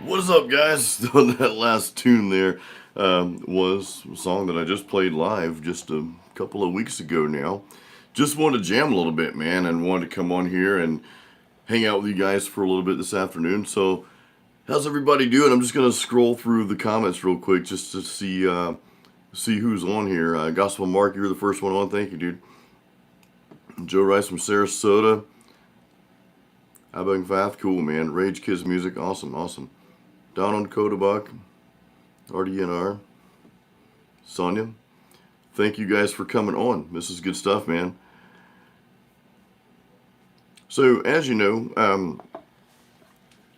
What's up, guys? That last tune there was a song that I just played live just a couple of weeks ago now. Just wanted to jam a little bit, man, and wanted to come on here and hang out with you guys for a little bit this afternoon. So, how's everybody doing? I'm just gonna scroll through the comments real quick just to see who's on here. Gospel Mark, you're the first one on. Thank you, dude. Joe Rice from Sarasota. Abang Fath, cool, man. Rage Kids Music, awesome, awesome. Donald Kodabuck, RDNR, Sonia. Thank you guys for coming on. This is good stuff, man. So, as you know,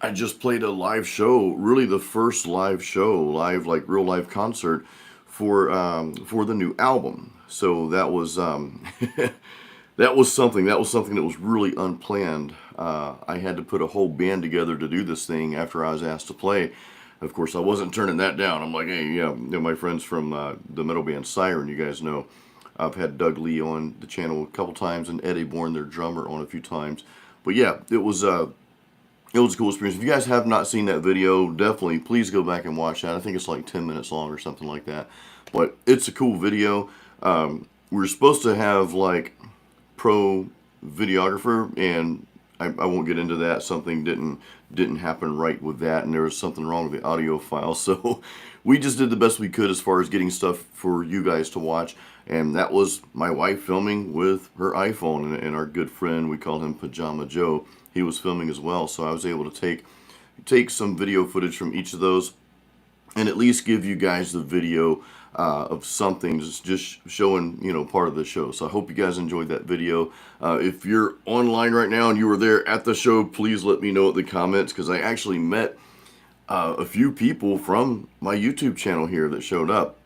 I just played a live show, really the first live show, like real live concert for the new album. So that was that was something that was really unplanned. I had to put a whole band together to do this thing after I was asked to play. Of course, I wasn't turning that down. I'm like, hey, yeah, my friends from the metal band Siren, you guys know. I've had Doug Lee on the channel a couple times and Eddie Bourne, their drummer, on a few times. But yeah, it was a cool experience. If you guys have not seen that video, definitely please go back and watch that. I think it's like 10 minutes long or something like that. But it's a cool video. We were supposed to have like pro videographer, and I won't get into that. Something didn't happen right with that, and there was something wrong with the audio file. So we just did the best we could as far as getting stuff for you guys to watch. And that was my wife filming with her iPhone, and our good friend, we call him Pajama Joe, he was filming as well. So I was able to take some video footage from each of those and at least give you guys the video of something just showing, you know, part of the show. So I hope you guys enjoyed that video. If you're online right now and you were there at the show, please let me know in the comments, because I actually met a few people from my YouTube channel here that showed up.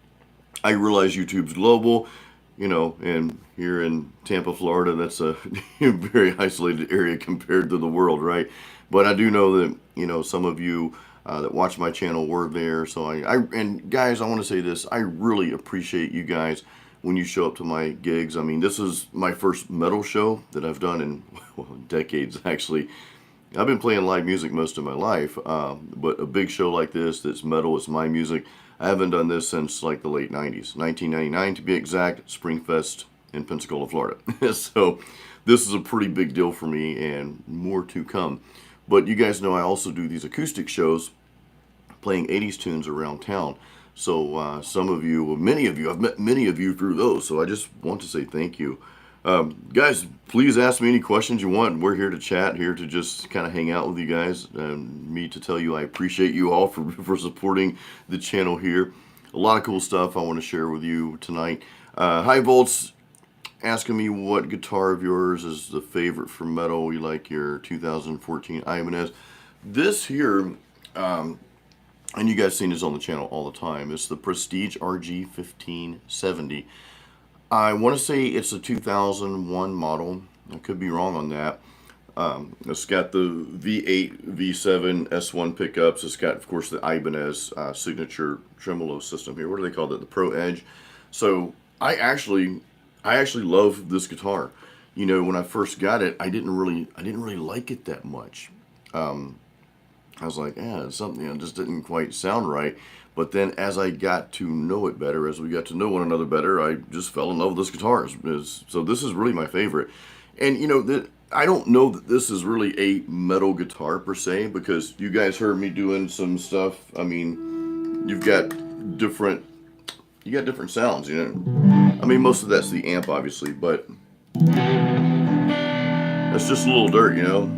I realize YouTube's global, you know, and here in Tampa, Florida, that's a very isolated area compared to the world, right? But I do know that, you know, some of you that watch my channel were there. So and guys, I want to say this, I really appreciate you guys when you show up to my gigs. I mean, this is my first metal show that I've done in, well, decades, actually. I've been playing live music most of my life, but a big show like this that's metal, it's my music. I haven't done this since like the late 90s, 1999 to be exact, Springfest in Pensacola, Florida. So this is a pretty big deal for me, and more to come. But you guys know I also do these acoustic shows playing 80s tunes around town. So some of you, well, many of you, I've met many of you through those, so I just want to say thank you. Guys, please ask me any questions you want. We're here to chat, here to just kind of hang out with you guys, and me to tell you I appreciate you all for supporting the channel here. A lot of cool stuff I want to share with you tonight. High Volts asking me what guitar of yours is the favorite for metal. You like your 2014 Ibanez. This here, and you guys seen this on the channel all the time, it's the Prestige RG 1570. I want to say it's a 2001 model. I could be wrong on that. It's got the V8, V7, S1 pickups. It's got, of course, the Ibanez signature tremolo system here. What do they call it? The Pro Edge. So I actually love this guitar. You know, when I first got it, I didn't really like it that much. I was like, it's something that just didn't quite sound right. But then as I got to know it better, as we got to know one another better, I just fell in love with this guitar. So this is really my favorite. And, you know, I don't know that this is really a metal guitar per se, because you guys heard me doing some stuff. I mean, you got different sounds, you know. I mean, most of that's the amp, obviously, but that's just a little dirt, you know.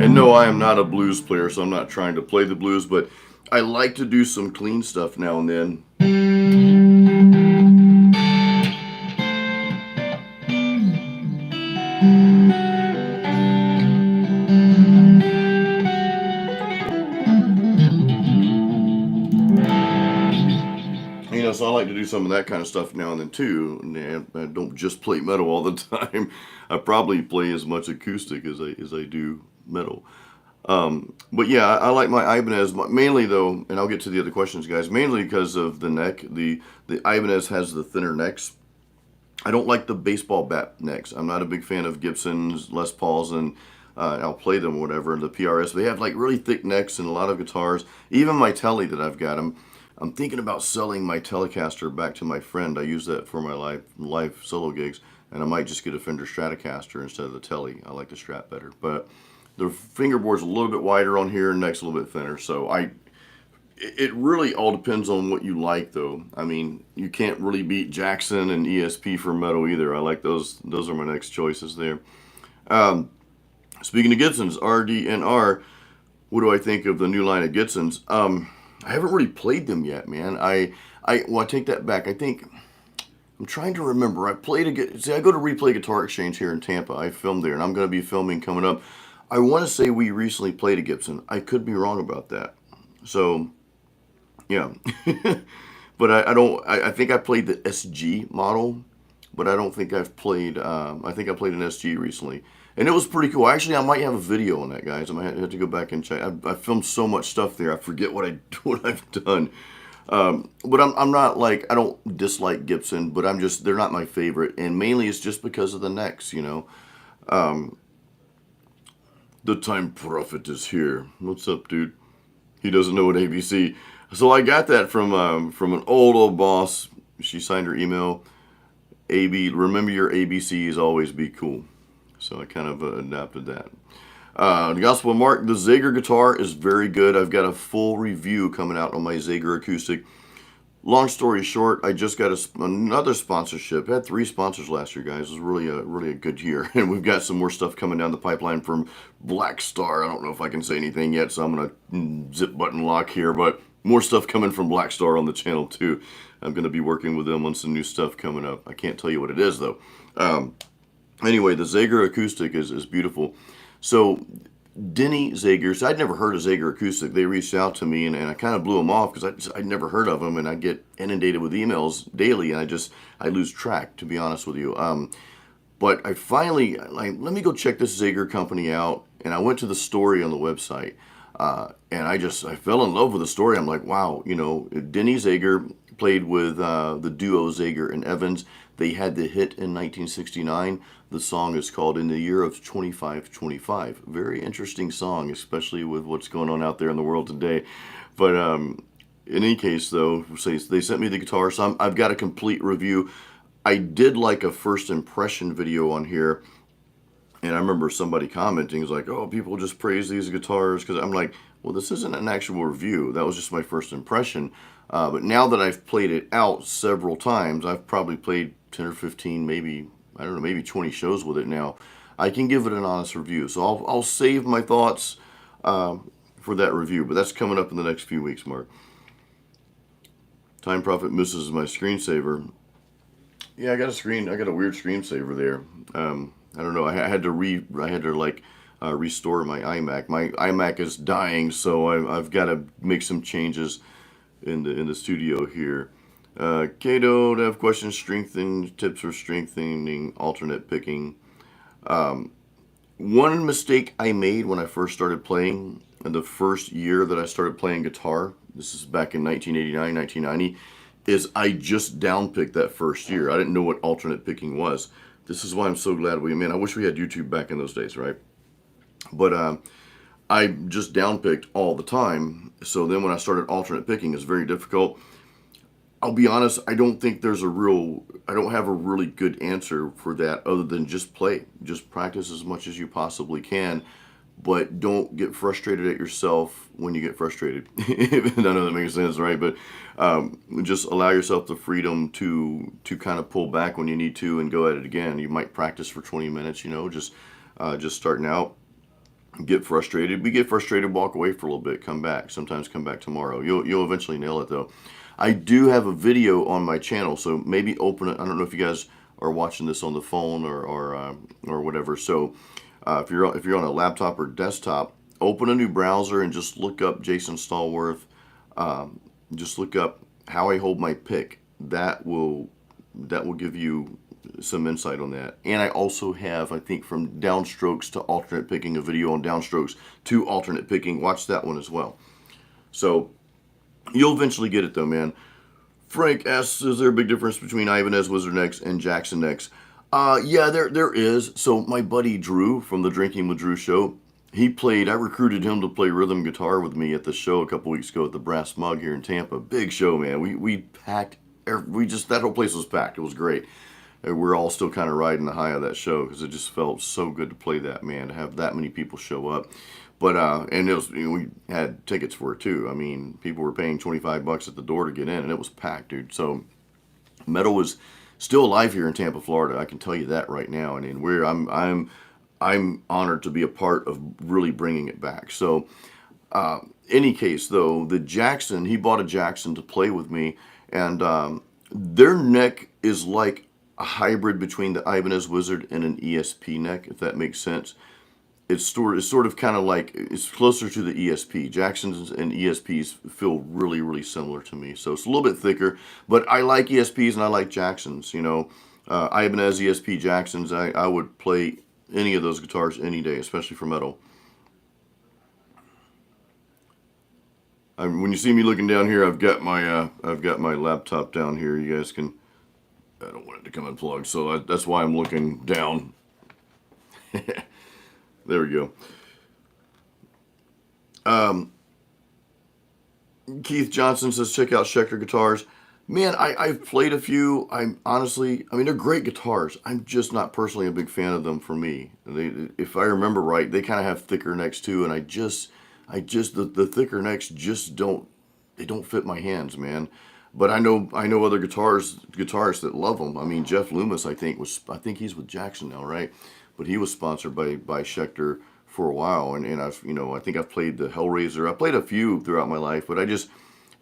And no, I am not a blues player, so I'm not trying to play the blues, but I like to do some clean stuff now and then. You know, so I like to do some of that kind of stuff now and then too. And I don't just play metal all the time. I probably play as much acoustic as I do metal. But yeah, I like my Ibanez mainly though, and I'll get to the other questions, guys, mainly because of the neck. The Ibanez has the thinner necks. I don't like the baseball bat necks. I'm not a big fan of Gibsons, Les Pauls, and I'll play them or whatever. The PRS, they have like really thick necks in a lot of guitars. Even my Telly that I've got them. I'm thinking about selling my Telecaster back to my friend. I use that for my live solo gigs, and I might just get a Fender Stratocaster instead of the Tele. I like the Strat better, but the fingerboard's a little bit wider on here, and neck's a little bit thinner. So it really all depends on what you like, though. I mean, you can't really beat Jackson and ESP for metal either. I like those. Those are my next choices there. Speaking of Gibsons, RD&R, what do I think of the new line of Gibsons? I haven't really played them yet, man. Well, I take that back. I think I'm trying to remember. I go to Replay Guitar Exchange here in Tampa. I filmed there, and I'm going to be filming coming up. I want to say we recently played a Gibson. I could be wrong about that. So, yeah. But I think I played the SG model, but I don't think I've played, I think I played an SG recently. And it was pretty cool. Actually, I might have a video on that, guys. I might have to go back and check. I filmed so much stuff there, I forget what I've done. But I'm not like, I don't dislike Gibson, but they're not my favorite. And mainly it's just because of the necks, you know. The Time Prophet is here. What's up, dude? He doesn't know what ABC. So I got that from an old boss. She signed her email. Remember your ABCs, always be cool. So I kind of adapted that. The Gospel of Mark, the Zager guitar is very good. I've got a full review coming out on my Zager acoustic. Long story short, I just got another sponsorship. I had 3 sponsors last year, guys. It was really a good year. And we've got some more stuff coming down the pipeline from Black Star. I don't know if I can say anything yet, so I'm going to zip button lock here. But more stuff coming from Black Star on the channel, too. I'm going to be working with them on some new stuff coming up. I can't tell you what it is, though. Anyway, the Zager acoustic is beautiful. So Denny Zager, so I'd never heard of Zager acoustic. They reached out to me, and I kind of blew them off because I'd never heard of them, and I get inundated with emails daily, and I lose track, to be honest with you. But I finally, let me go check this Zager company out, and I went to the story on the website, and I fell in love with the story. I'm like, wow, you know, Denny Zager played with the duo Zager and Evans. They had the hit in 1969. The song is called In the Year of 2525. Very interesting song, especially with what's going on out there in the world today. But in any case, though, they sent me the guitar, so I've got a complete review. I did like a first impression video on here, and I remember somebody commenting, was like, oh, people just praise these guitars, because I'm like, well, this isn't an actual review. That was just my first impression. But now that I've played it out several times, I've probably played 10 or 15, maybe, I don't know, maybe 20 shows with it now. I can give it an honest review. So I'll save my thoughts for that review, but that's coming up in the next few weeks, Mark. Time Prophet misses my screensaver. Yeah, I got a weird screensaver there. I don't know. I had to restore my iMac. My iMac is dying, so I've got to make some changes in the studio here. Kato, I have questions. Strengthening tips for strengthening alternate picking. One mistake I made when I first started playing, in the first year that I started playing guitar, this is back in 1989, 1990, is I just downpicked that first year. I didn't know what alternate picking was. This is why I'm so glad I wish we had YouTube back in those days, right? But I just downpicked all the time. So then when I started alternate picking, it's very difficult. I'll be honest, I don't have a really good answer for that other than just play. Just practice as much as you possibly can, but don't get frustrated at yourself when you get frustrated. I know that makes sense, right? But just allow yourself the freedom to kind of pull back when you need to and go at it again. You might practice for 20 minutes, you know, just starting out. Get frustrated. We get frustrated, walk away for a little bit, come back. Sometimes come back tomorrow. You'll eventually nail it, though. I do have a video on my channel, so maybe open it. I don't know if you guys are watching this on the phone or whatever. So if you're on a laptop or desktop, open a new browser and just look up Jason Stallworth. Just look up how I hold my pick. That will give you some insight on that. And I also have, I think, from downstrokes to alternate picking, a video on downstrokes to alternate picking. Watch that one as well. So you'll eventually get it, though, man. Frank asks, is there a big difference between Ibanez Wizard necks and Jackson necks? Yeah, there is. So my buddy Drew from the Drinking with Drew show, he played. I recruited him to play rhythm guitar with me at the show a couple weeks ago at the Brass Mug here in Tampa. Big show, man. We packed. We just that whole place was packed. It was great. And we're all still kind of riding the high of that show because it just felt so good to play that, man. To have that many people show up, but and it was, you know, we had tickets for it too. I mean, people were paying $25 at the door to get in, and it was packed, dude. So metal is still alive here in Tampa, Florida. I can tell you that right now, and we're I'm honored to be a part of really bringing it back. So, any case though, the Jackson, he bought a Jackson to play with me, and their neck is like a hybrid between the Ibanez Wizard and an ESP neck, if that makes sense. It's sort of kind of like it's closer to the ESP. Jacksons and ESPs feel really, really similar to me. So it's a little bit thicker, but I like ESPs and I like Jacksons. You know, Ibanez, ESP, Jacksons. I would play any of those guitars any day, especially for metal. When you see me looking down here, I've got my laptop down here. You guys can. I don't want it to come unplugged, so that's why I'm looking down. There we go. Keith Johnson says, check out Schecter guitars. Man, I've played a few. I mean, they're great guitars. I'm just not personally a big fan of them for me. If I remember right, they kind of have thicker necks too, and the thicker necks just they don't fit my hands, man. But I know other guitarists that love them. I mean, Jeff Loomis, I think he's with Jackson now, right? But he was sponsored by Schecter for a while, and I think I've played the Hellraiser. I played a few throughout my life, but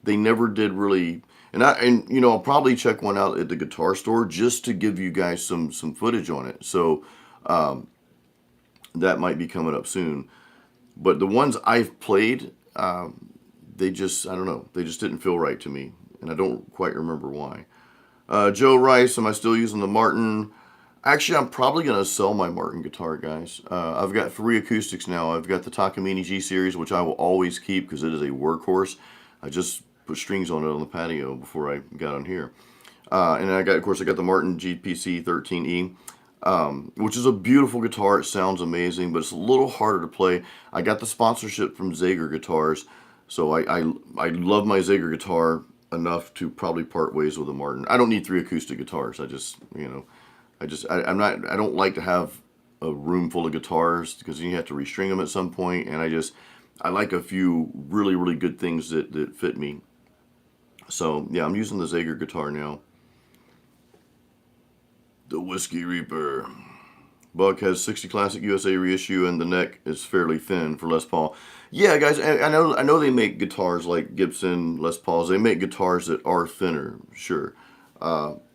they never did really. And I'll probably check one out at the guitar store just to give you guys some footage on it. So that might be coming up soon. But the ones I've played, I don't know, they just didn't feel right to me, and I don't quite remember why. Joe Rice, am I still using the Martin? Actually, I'm probably going to sell my Martin guitar, guys. I've got 3 acoustics now. I've got the Takamine G Series, which I will always keep because it is a workhorse. I just put strings on it on the patio before I got on here. And I got the Martin GPC 13E, which is a beautiful guitar. It sounds amazing, but it's a little harder to play. I got the sponsorship from Zager Guitars, so I love my Zager guitar enough to probably part ways with a Martin. I don't need 3 acoustic guitars. I don't like to have a room full of guitars because you have to restring them at some point, and I like a few really, really good things that fit me. So yeah, I'm using the Zager guitar now. The Whiskey Reaper. Buck has 60 Classic USA reissue, and the neck is fairly thin for Les Paul. Yeah, guys, I know they make guitars like Gibson, Les Pauls. They make guitars that are thinner, sure.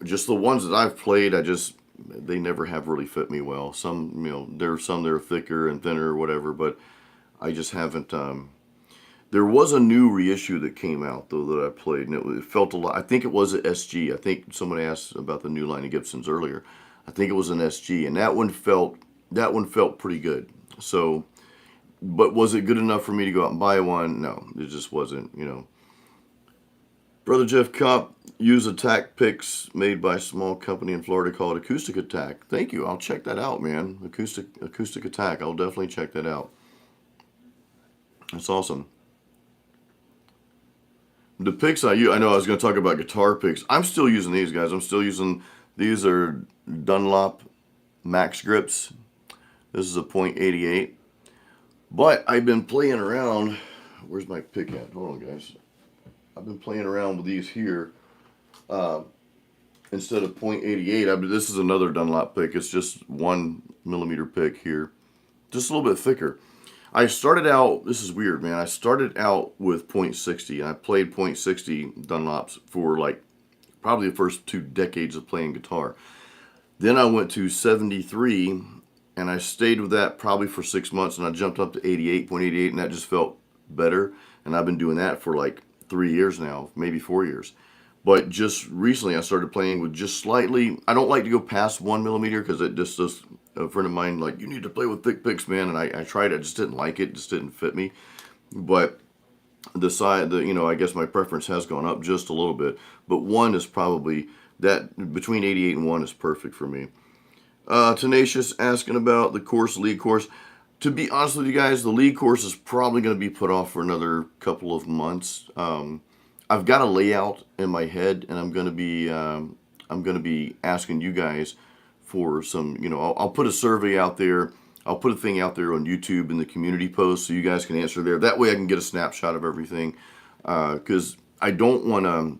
Just the ones that I've played, they never have really fit me well. There's some that are thicker and thinner or whatever, but I just haven't. There was a new reissue that came out though that I played, and it felt a lot. I think it was an SG. I think someone asked about the new line of Gibsons earlier. I think it was an SG, and that one felt pretty good. So, but was it good enough for me to go out and buy one? No, it just wasn't. Brother Jeff Kopp used attack picks made by a small company in Florida called Acoustic Attack. Thank you. I'll check that out, man. Acoustic Attack. I'll definitely check that out. That's awesome. The picks I use, I know I was going to talk about guitar picks. I'm still using these, guys. These are Dunlop Max Grips. This is a .88. But I've been playing around. Where's my pick at? Hold on, guys. I've been playing around with these here. Instead of .88, this is another Dunlop pick. It's just 1mm pick here. Just a little bit thicker. I started out, this is weird, man. I started out with .60, and I played .60 Dunlops for like probably the first 2 decades of playing guitar. Then I went to 73, and I stayed with that probably for 6 months, and I jumped up to 88, .88, and that just felt better. And I've been doing that for like 3 years now, maybe 4 years. But just recently I started playing with just slightly, I don't like to go past 1mm because it just does, a friend of mine like, you need to play with thick picks, man. And I tried it, I just didn't like it, just didn't fit me. But I guess my preference has gone up just a little bit. But 1 is probably, that between 88 and 1 is perfect for me. Tenacious asking about the course, lead course. To be honest with you guys, the lead course is probably going to be put off for another couple of months. I've got a layout in my head, and I'm going to be asking you guys for some. I'll put a survey out there. I'll put a thing out there on YouTube in the community post so you guys can answer there. That way, I can get a snapshot of everything. Because I don't want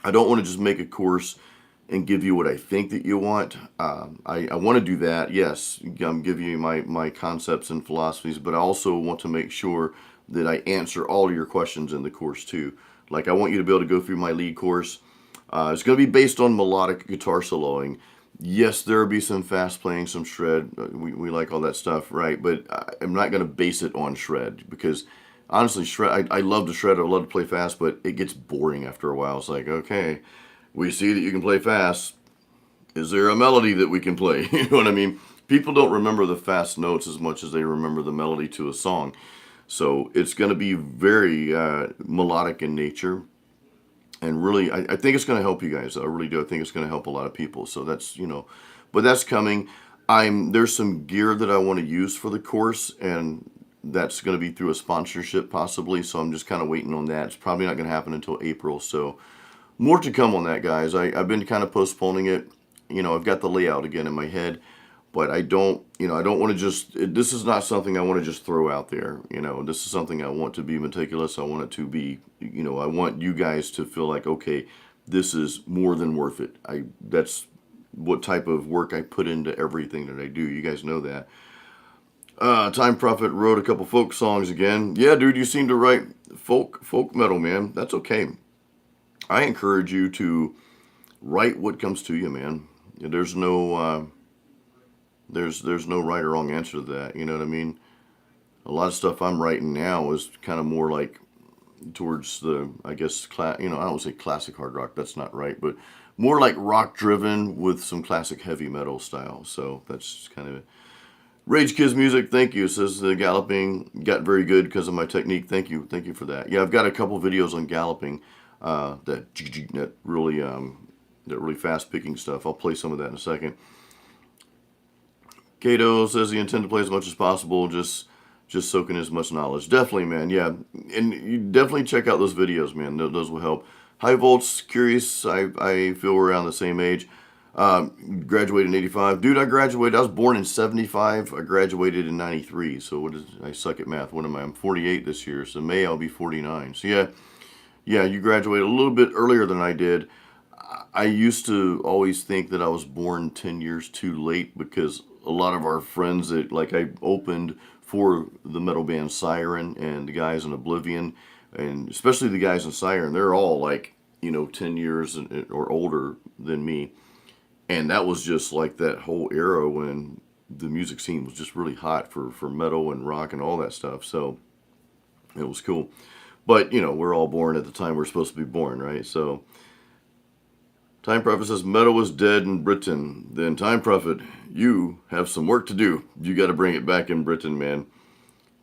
to just make a course and give you what I think that you want. I want to do that. Yes, I'm giving you my concepts and philosophies, but I also want to make sure that I answer all of your questions in the course too. Like I want you to be able to go through my lead course. It's going to be based on melodic guitar soloing. Yes, there will be some fast playing, some shred. We like all that stuff, right? But I'm not going to base it on shred because honestly, shred. I love to shred. I love to play fast, but it gets boring after a while. It's like, okay, we see that you can play fast. Is there a melody that we can play? You know what I mean? People don't remember the fast notes as much as they remember the melody to a song. So it's going to be very melodic in nature. And really, I think it's going to help you guys. I really do. I think it's going to help a lot of people. So that's, but that's coming. There's some gear that I want to use for the course, and that's going to be through a sponsorship possibly. So I'm just kind of waiting on that. It's probably not going to happen until April. So more to come on that, guys. I've been kind of postponing it. I've got the layout again in my head, but I don't want to this is not something I want to just throw out there. This is something I want to be meticulous. I want it to be, I want you guys to feel like, okay, this is more than worth it. That's what type of work I put into everything that I do. You guys know that. Time Prophet wrote a couple folk songs again. Yeah, dude, you seem to write folk metal, man. That's okay. I encourage you to write what comes to you, man. There's no there's no right or wrong answer to that. You know what I mean? A lot of stuff I'm writing now is kind of more like towards the, I guess, I don't say classic hard rock. That's not right, but more like rock driven with some classic heavy metal style. So that's kind of it. Rage Kids Music, thank you. It says the galloping got very good because of my technique. Thank you for that. Yeah, I've got a couple videos on galloping, that really fast picking stuff. I'll play some of that in a second. Cato says he intends to play as much as possible, just soak in as much knowledge. Definitely, man. Yeah, and you definitely check out those videos, man. Those will help. High Volts, curious. I feel we're around the same age. Graduated in 85. Dude, I was born in 75. I graduated in 93. So I suck at math. What am I? I'm 48 this year. So May I'll be 49. So yeah, you graduated a little bit earlier than I did. I used to always think that I was born 10 years too late because a lot of our friends that, like, I opened for the metal band Siren and the guys in Oblivion, and especially the guys in Siren, they're all like, 10 years or older than me. And that was just like that whole era when the music scene was just really hot for metal and rock and all that stuff. So it was cool. But, we're all born at the time we're supposed to be born, right? So Time Prophet says metal was dead in Britain. Then Time Prophet, you have some work to do. You got to bring it back in Britain, man.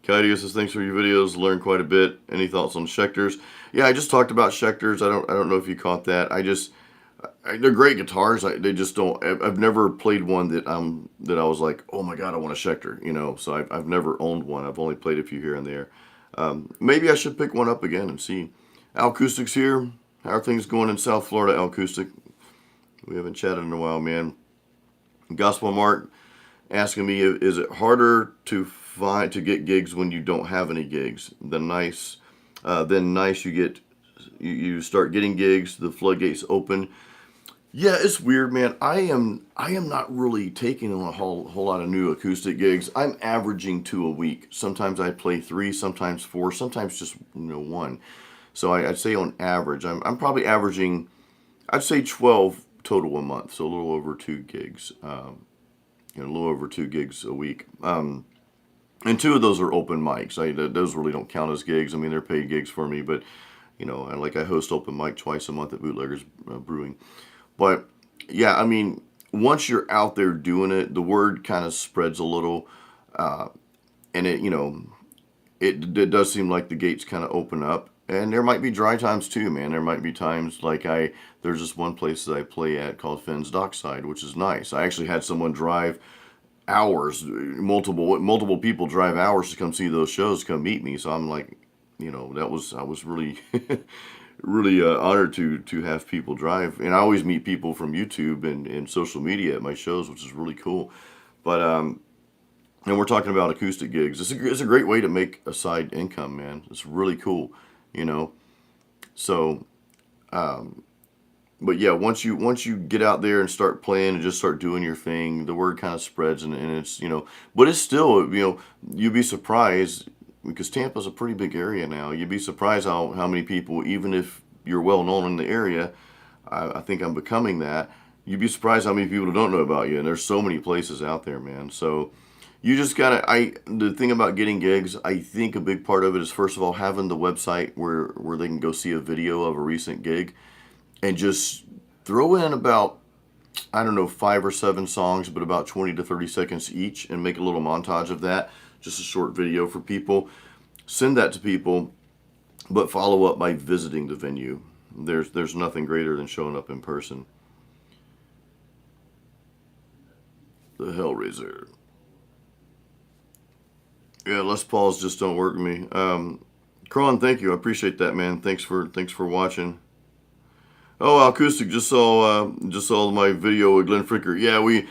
Kaidio says thanks for your videos. Learned quite a bit. Any thoughts on Schecters? Yeah, I just talked about Schecters. I don't know if you caught that. They're great guitars. They just don't. I've never played one that I was like, oh my god, I want a Schecter. So I've never owned one. I've only played a few here and there. Maybe I should pick one up again and see. Al Acoustic's here. How are things going in South Florida, Al Acoustic? We haven't chatted in a while, man. Gospel Mark asking me, is it harder to get gigs when you don't have any gigs? Then nice, you start getting gigs. The floodgates open. Yeah, it's weird, man. I am not really taking on a whole lot of new acoustic gigs. I'm averaging 2 a week. Sometimes I play 3, sometimes 4, sometimes just 1. So I'd say on average, I'm probably averaging, I'd say 12 total a month. So a little over 2 gigs, a little over 2 gigs a week. And 2 of those are open mics. Those really don't count as gigs. I mean, they're paid gigs for me, but I host open mic twice a month at Bootleggers Brewing. But yeah, I mean, once you're out there doing it, the word kind of spreads a little, and it does seem like the gates kind of open up. And there might be dry times too, man. There might be times like there's this one place that I play at called Finn's Dockside, which is nice. I actually had someone drive hours, multiple people drive hours to come see those shows, come meet me. So I'm like, I was really really honored to have people drive, and I always meet people from YouTube and social media at my shows, which is really cool. But and we're talking about acoustic gigs. It's a great way to make a side income, man. It's really cool, you know. So, but yeah, once you get out there and start playing and just start doing your thing, the word kind of spreads, and it's but it's still you'd be surprised because Tampa's a pretty big area now. You'd be surprised how many people, even if you're well known in the area, I think I'm becoming that. You'd be surprised how many people don't know about you, and there's so many places out there, man. So you just gotta. The thing about getting gigs, I think a big part of it is first of all having the website where they can go see a video of a recent gig and just throw in about, I don't know, 5 or 7 songs, but about 20 to 30 seconds each, and make a little montage of that, just a short video for people. Send that to people, but follow up by visiting the venue. There's nothing greater than showing up in person. The Hellraiser. Yeah, Les Pauls just don't work with me. Kron, thank you. I appreciate that, man. Thanks for watching. Oh, acoustic. Just saw my video with Glenn Fricker. Yeah, we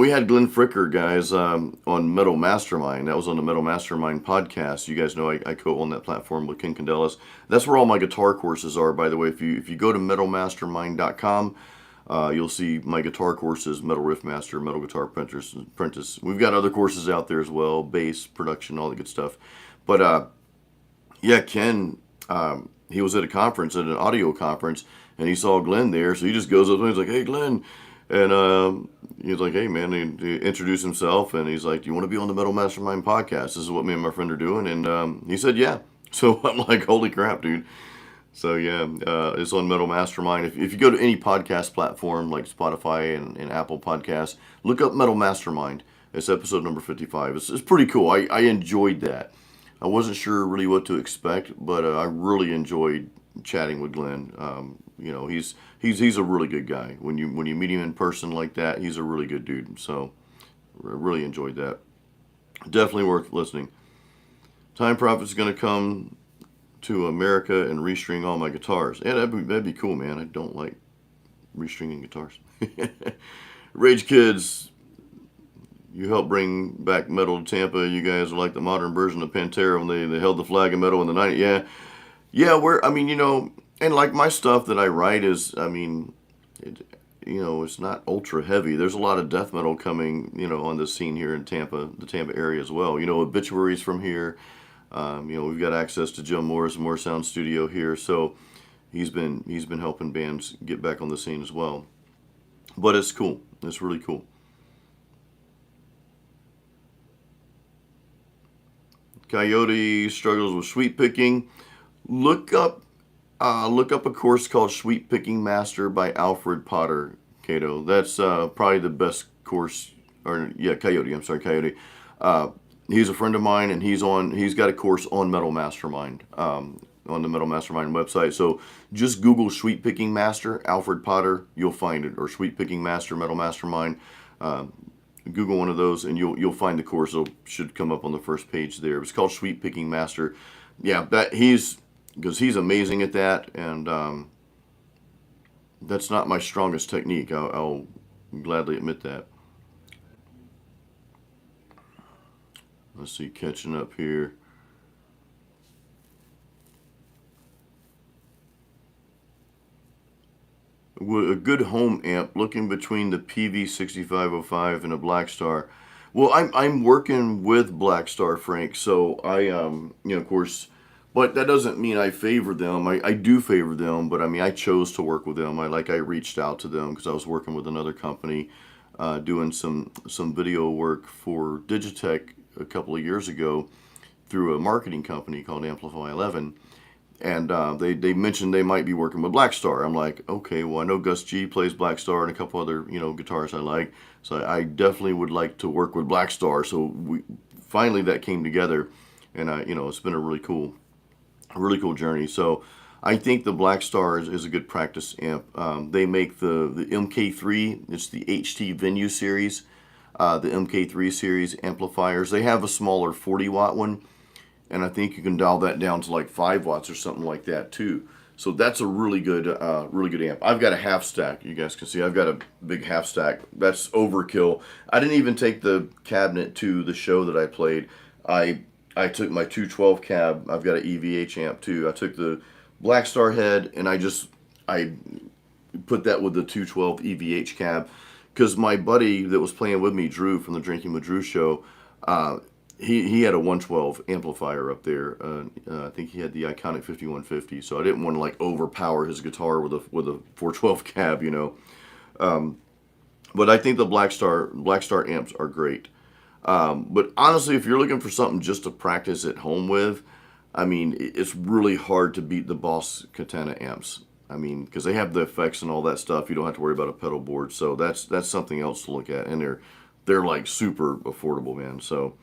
had Glenn Fricker guys on Metal Mastermind. That was on the Metal Mastermind podcast. You guys know I co-own that platform with Ken Candelas. That's where all my guitar courses are, by the way. If you go to metalmastermind.com, you'll see my guitar courses: Metal Riff Master, Metal Guitar Apprentice. We've got other courses out there as well: bass, production, all the good stuff. But yeah, Ken, he was at a conference, at an audio conference, and he saw Glenn there, so he just goes up and he's like, "Hey, Glenn," and he's like, "Hey, man," and he introduced himself, and he's like, "Do you want to be on the Metal Mastermind podcast? This is what me and my friend are doing," and he said, "Yeah." So I'm like, "Holy crap, dude!" So yeah, it's on Metal Mastermind. If you go to any podcast platform like Spotify and Apple Podcasts, look up Metal Mastermind. It's episode number 55. It's pretty cool. I enjoyed that. I wasn't sure really what to expect, but I really enjoyed chatting with Glenn. He's a really good guy. When you meet him in person like that, he's a really good dude. So I really enjoyed that. Definitely worth listening. Time Prophet's going to come to America and restring all my guitars. Yeah, that'd be cool, man. I don't like restringing guitars. Rage Kids, you helped bring back metal to Tampa. You guys are like the modern version of Pantera when they held the flag of metal in the 90s. Yeah, and like my stuff that I write is, it's not ultra heavy. There's a lot of death metal coming, on the scene here in Tampa, the Tampa area as well. Obituaries from here. We've got access to Joe Morris, Moore Sound Studio here, so he's been helping bands get back on the scene as well. But it's cool. It's really cool. Coyote struggles with sweet picking. Look up a course called Sweet Picking Master by Alfred Potter, Cato. That's probably the best course. Coyote. I'm sorry, Coyote. He's a friend of mine, and he's got a course on Metal Mastermind, on the Metal Mastermind website. So just Google Sweet Picking Master, Alfred Potter, you'll find it, or Sweet Picking Master, Metal Mastermind. Google one of those, and you'll find the course. It should come up on the first page there. It's called Sweet Picking Master. Yeah, because he's amazing at that, and that's not my strongest technique. I'll gladly admit that. Let's see, catching up here. A good home amp, looking between the PV6505 and a Blackstar. Well, I'm working with Blackstar, Frank. So of course, but that doesn't mean I favor them. I do favor them, but I chose to work with them. I reached out to them because I was working with another company, doing some video work for Digitech a couple of years ago through a marketing company called Amplify 11. And they mentioned they might be working with Blackstar. I'm like, okay, well, I know Gus G plays Blackstar and a couple other, guitars I like. So I definitely would like to work with Blackstar. So finally that came together, and it's been a really cool journey. So I think the Blackstar is a good practice amp. They make the MK3. It's the HT Venue series. the MK3 series amplifiers. They have a smaller 40 watt one, and I think you can dial that down to like 5 watts or something like that too. So that's a really good amp. I've got a half stack. You guys can see I've got a big half stack. That's overkill. I didn't even take the cabinet to the show that I played. I took my 212 cab. I've got an EVH amp too. I took the Black Star head and I put that with the 212 EVH cab, because my buddy that was playing with me, Drew from the Drinking with Drew show, he had a 112 amplifier up there. I think he had the iconic 5150, so I didn't want to like overpower his guitar with a 412 cab, you know. But I think the Black Star amps are great. But honestly, if you're looking for something just to practice at home with, I mean, it's really hard to beat the Boss Katana amps. I mean, because they have the effects and all that stuff. You don't have to worry about a pedal board, so that's something else to look at. And they're like super affordable, man. So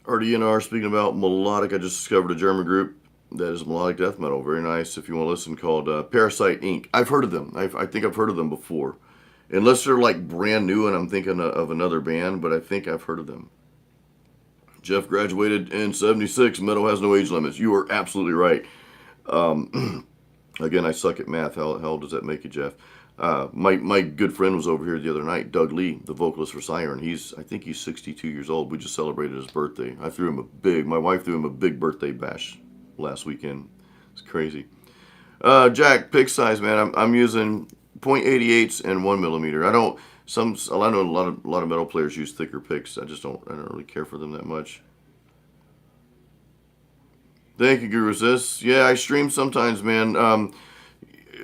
RDNR, speaking about melodic, I just discovered a German group that is melodic death metal. Very nice if you want to listen, called Parasite Inc. I've heard of them. I think I've heard of them before. Unless they're like brand new and I'm thinking of another band, but I think I've heard of them. Jeff graduated in 76. Metal has no age limits. You are absolutely right. Again, I suck at math. How does that make you, Jeff? My good friend was over here the other night, Doug Lee, the vocalist for Siren. I think he's 62 years old. We just celebrated his birthday. My wife threw him a big birthday bash last weekend. It's crazy. Jack, pick size, man. I'm using .88s and 1mm. I know a lot of metal players use thicker picks. I don't really care for them that much. Thank you, Guru Sis. Yeah, I stream sometimes, man.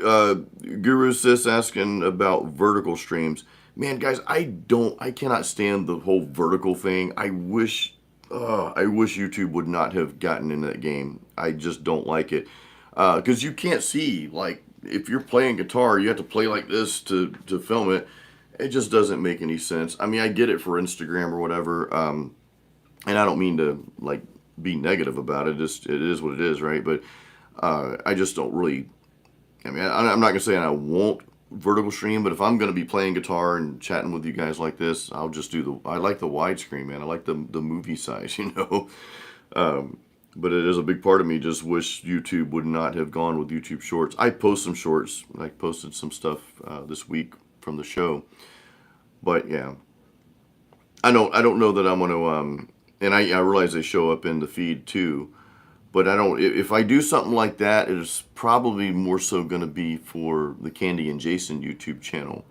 Guru Sis asking about vertical streams. Man, guys, I cannot stand the whole vertical thing. I wish YouTube would not have gotten in that game. I just don't like it. Because you can't see, like, if you're playing guitar, you have to play like this to film it. It just doesn't make any sense. I mean, I get it for Instagram or whatever. And I don't mean to, like, be negative about it. It is what it is, right? But I just don't really. I mean, I'm not gonna say I won't vertical stream, but if I'm gonna be playing guitar and chatting with you guys like this, I'll just do I like the widescreen, man. I like the movie size, you know. But it is a big part of me. Just wish YouTube would not have gone with YouTube Shorts. I post some shorts. I posted some stuff this week from the show. But yeah, I don't know that I'm gonna. And I realize they show up in the feed too, but I don't. If I do something like that, it is probably more so going to be for the Candy and Jason YouTube channel.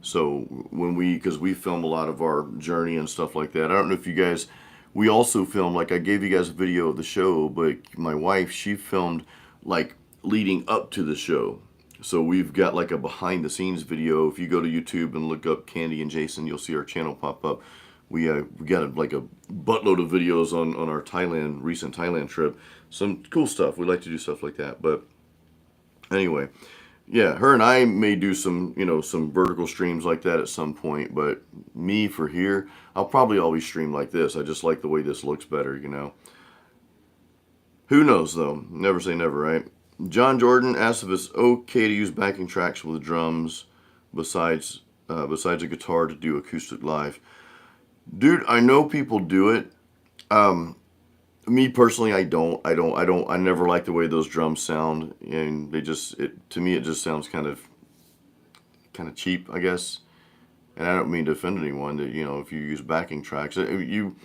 So because we film a lot of our journey and stuff like that. I don't know if you guys. We also film, like I gave you guys a video of the show, but my wife, she filmed like leading up to the show. So we've got like a behind the scenes video. If you go to YouTube and look up Candy and Jason, you'll see our channel pop up. We got like a buttload of videos on our recent Thailand trip. Some cool stuff. We like to do stuff like that. But anyway, yeah, her and I may do some vertical streams like that at some point. But me for here, I'll probably always stream like this. I just like the way this looks better, you know. Who knows though? Never say never, right? John Jordan asks if it's okay to use backing tracks with drums besides a guitar to do acoustic live. Dude, I know people do it. Me personally, I don't. I never like the way those drums sound, and to me, it just sounds kind of cheap, I guess. And I don't mean to offend anyone that, if you use backing tracks, you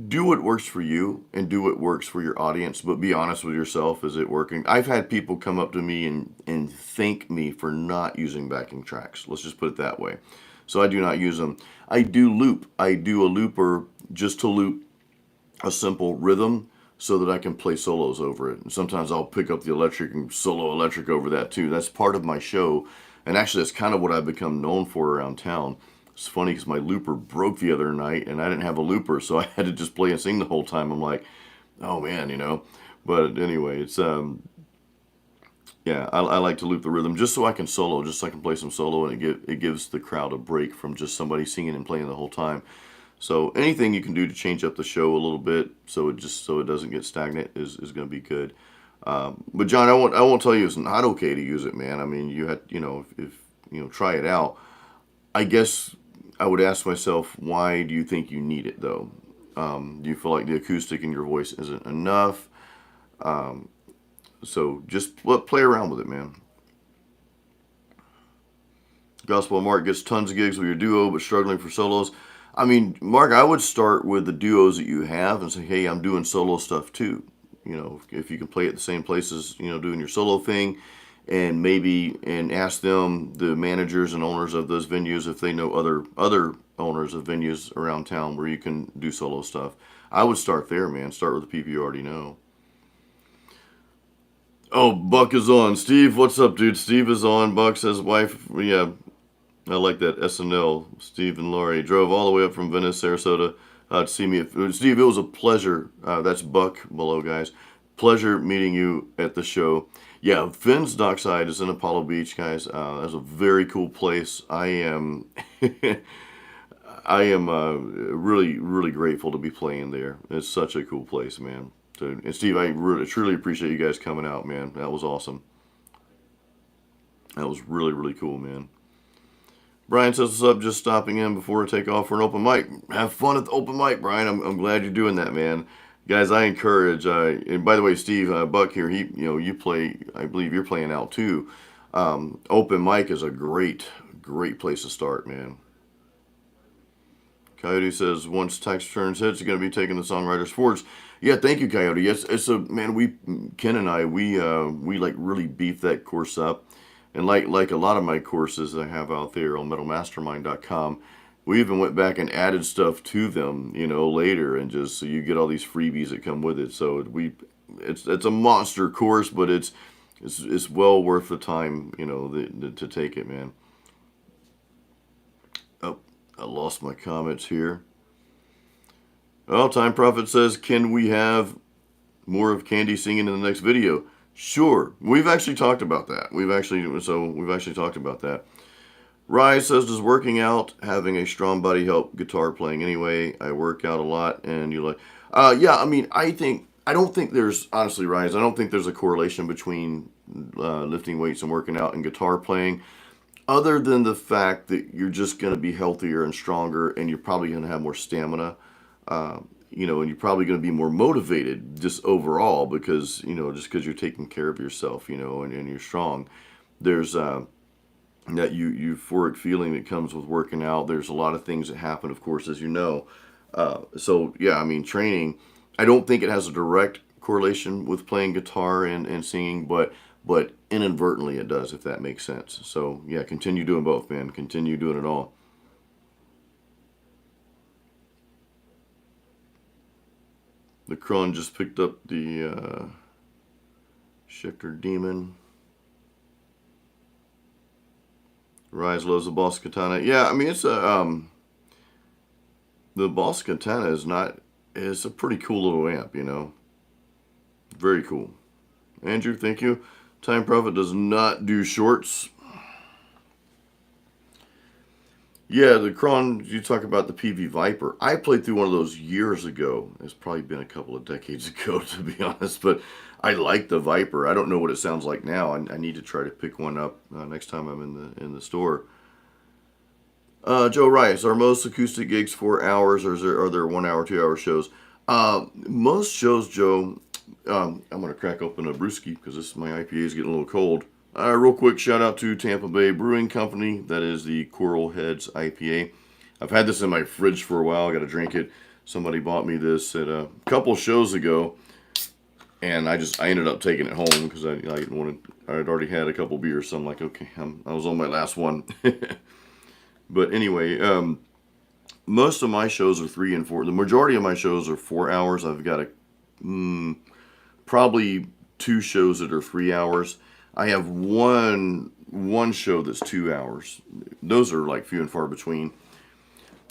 do what works for you and do what works for your audience, but be honest with yourself. Is it working? I've had people come up to me and thank me for not using backing tracks. Let's just put it that way. So I do not use them. I do loop. I do a looper just to loop a simple rhythm so that I can play solos over it. And sometimes I'll pick up the electric and solo electric over that too. That's part of my show. And actually, that's kind of what I've become known for around town. It's funny because my looper broke the other night and I didn't have a looper, so I had to just play and sing the whole time. I'm like, oh man, But anyway, it's yeah, I like to loop the rhythm just so I can solo, just so I can play some solo, and it gives the crowd a break from just somebody singing and playing the whole time. So anything you can do to change up the show a little bit, so it doesn't get stagnant, is going to be good. But John, I won't tell you it's not okay to use it, man. I mean, you had if try it out. I guess I would ask myself, why do you think you need it though? Do you feel like the acoustic in your voice isn't enough? So just play around with it, man. Gospel Mark gets tons of gigs with your duo, but struggling for solos. I mean, Mark, I would start with the duos that you have and say, hey, I'm doing solo stuff too. You know, if you can play at the same places, you know, doing your solo thing, and maybe and ask them, the managers and owners of those venues, if they know other owners of venues around town where you can do solo stuff. I would start there, man. Start with the people you already know. Oh, Buck is on. Steve, what's up, dude? Steve is on. Buck says, wife, yeah, I like that SNL. Steve and Lori drove all the way up from Venice, Sarasota to see me. Steve, it was a pleasure. That's Buck below, guys. Pleasure meeting you at the show. Yeah, Finn's Dockside is in Apollo Beach, guys. That's a very cool place. I am, I am really, really grateful to be playing there. It's such a cool place, man. And Steve, I really, truly appreciate you guys coming out, man. That was awesome. That was really, really cool, man. Brian says, what's up? Just stopping in before I take off for an open mic. Have fun at the open mic, Brian. I'm glad you're doing that, man. Guys, I encourage. And by the way, Steve Buck here. You play. I believe you're playing out too. Open mic is a great place to start, man. Coyote says, once tax returns hits, you're going to be taking the Songwriters Forge. Yeah, thank you, Coyote. Yes, it's a man. Ken and I, we like really beef that course up. And like a lot of my courses I have out there on metalmastermind.com, we even went back and added stuff to them, you know, later, and just so you get all these freebies that come with it. So it's a monster course, but it's well worth the time, you know, to take it, man. Oh, I lost my comments here. Oh, Time Prophet says, can we have more of Candy singing in the next video? Sure. We've actually talked about that. We've actually talked about that. Rise says, does working out, having a strong body help guitar playing anyway? I work out a lot, and you like... yeah, I mean, I don't think there's, honestly, Rise, I don't think there's a correlation between lifting weights and working out and guitar playing, other than the fact that you're just going to be healthier and stronger, and you're probably going to have more stamina. You know, and you're probably going to be more motivated just overall because, you know, just because you're taking care of yourself, you know, and you're strong. There's that euphoric feeling that comes with working out. There's a lot of things that happen, of course, as you know. So, yeah, I mean, training, I don't think it has a direct correlation with playing guitar and singing, but inadvertently it does, if that makes sense. So, yeah, continue doing both, man. Continue doing it all. The Kron just picked up the Shifter Demon. Rise loves the Boss Katana. Yeah, I mean, it's a the Boss Katana is a pretty cool little amp, you know. Very cool. Andrew, thank you. Time Prophet does not do shorts. Yeah, the Kron, you talk about the PV Viper. I played through one of those years ago. It's probably been a couple of decades ago, to be honest, but I like the Viper. I don't know what it sounds like now. I need to try to pick one up next time I'm in the store. Joe Rice, are most acoustic gigs 4 hours, or are there 1 hour, 2 hour shows? Most shows, Joe, I'm going to crack open a brewski because my IPA is getting a little cold. Real quick shout out to Tampa Bay Brewing Company. That is the Coral Heads IPA. I've had this in my fridge for a while. I got to drink it. Somebody bought me this at a couple shows ago, and I ended up taking it home because I'd already had a couple beers. So I'm like, okay, I was on my last one. But anyway, most of my shows are 3 and 4. The majority of my shows are 4 hours. I've got probably 2 shows that are 3 hours. I have one show that's 2 hours. Those are like few and far between.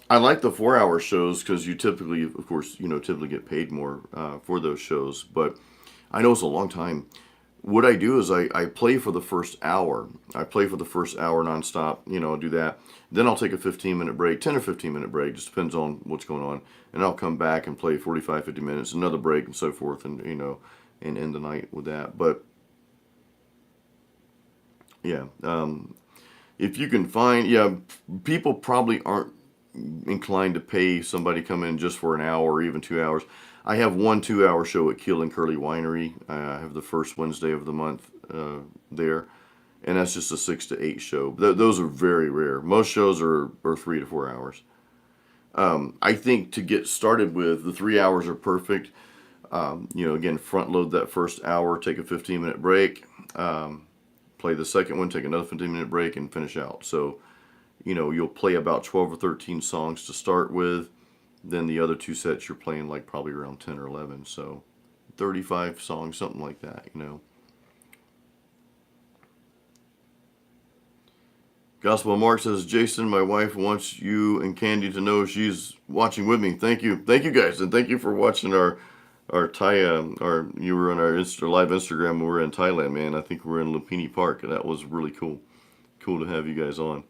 I like the 4 hour shows because you typically, of course, typically get paid more for those shows. But I know it's a long time. What I do is I play for the first hour. I play for the first hour nonstop. I'll do that. Then I'll take a 15-minute break, 10 or 15-minute break, just depends on what's going on. And I'll come back and play 45, 50 minutes, another break, and so forth, and and end the night with that. But yeah, if you can find, yeah, people probably aren't inclined to pay somebody come in just for an hour or even 2 hours. I have one 2 hour show at Keel and Curly Winery. I have the first Wednesday of the month there, and that's just a 6 to 8 show. Those are very rare. Most shows are 3 to 4 hours. I think to get started with, the 3 hours are perfect. Again, front load that first hour, take a 15-minute break, play the second one, take another 15-minute break, and finish out. So, you'll play about 12 or 13 songs to start with. Then the other two sets you're playing like probably around 10 or 11. So 35 songs, something like that. Gospel Mark says, Jason, my wife wants you and Candy to know she's watching with me. Thank you guys, and thank you for watching our Thai. You were on our live Instagram when we were in Thailand, man. I think we were in Lumpini Park, and that was really cool. Cool to have you guys on.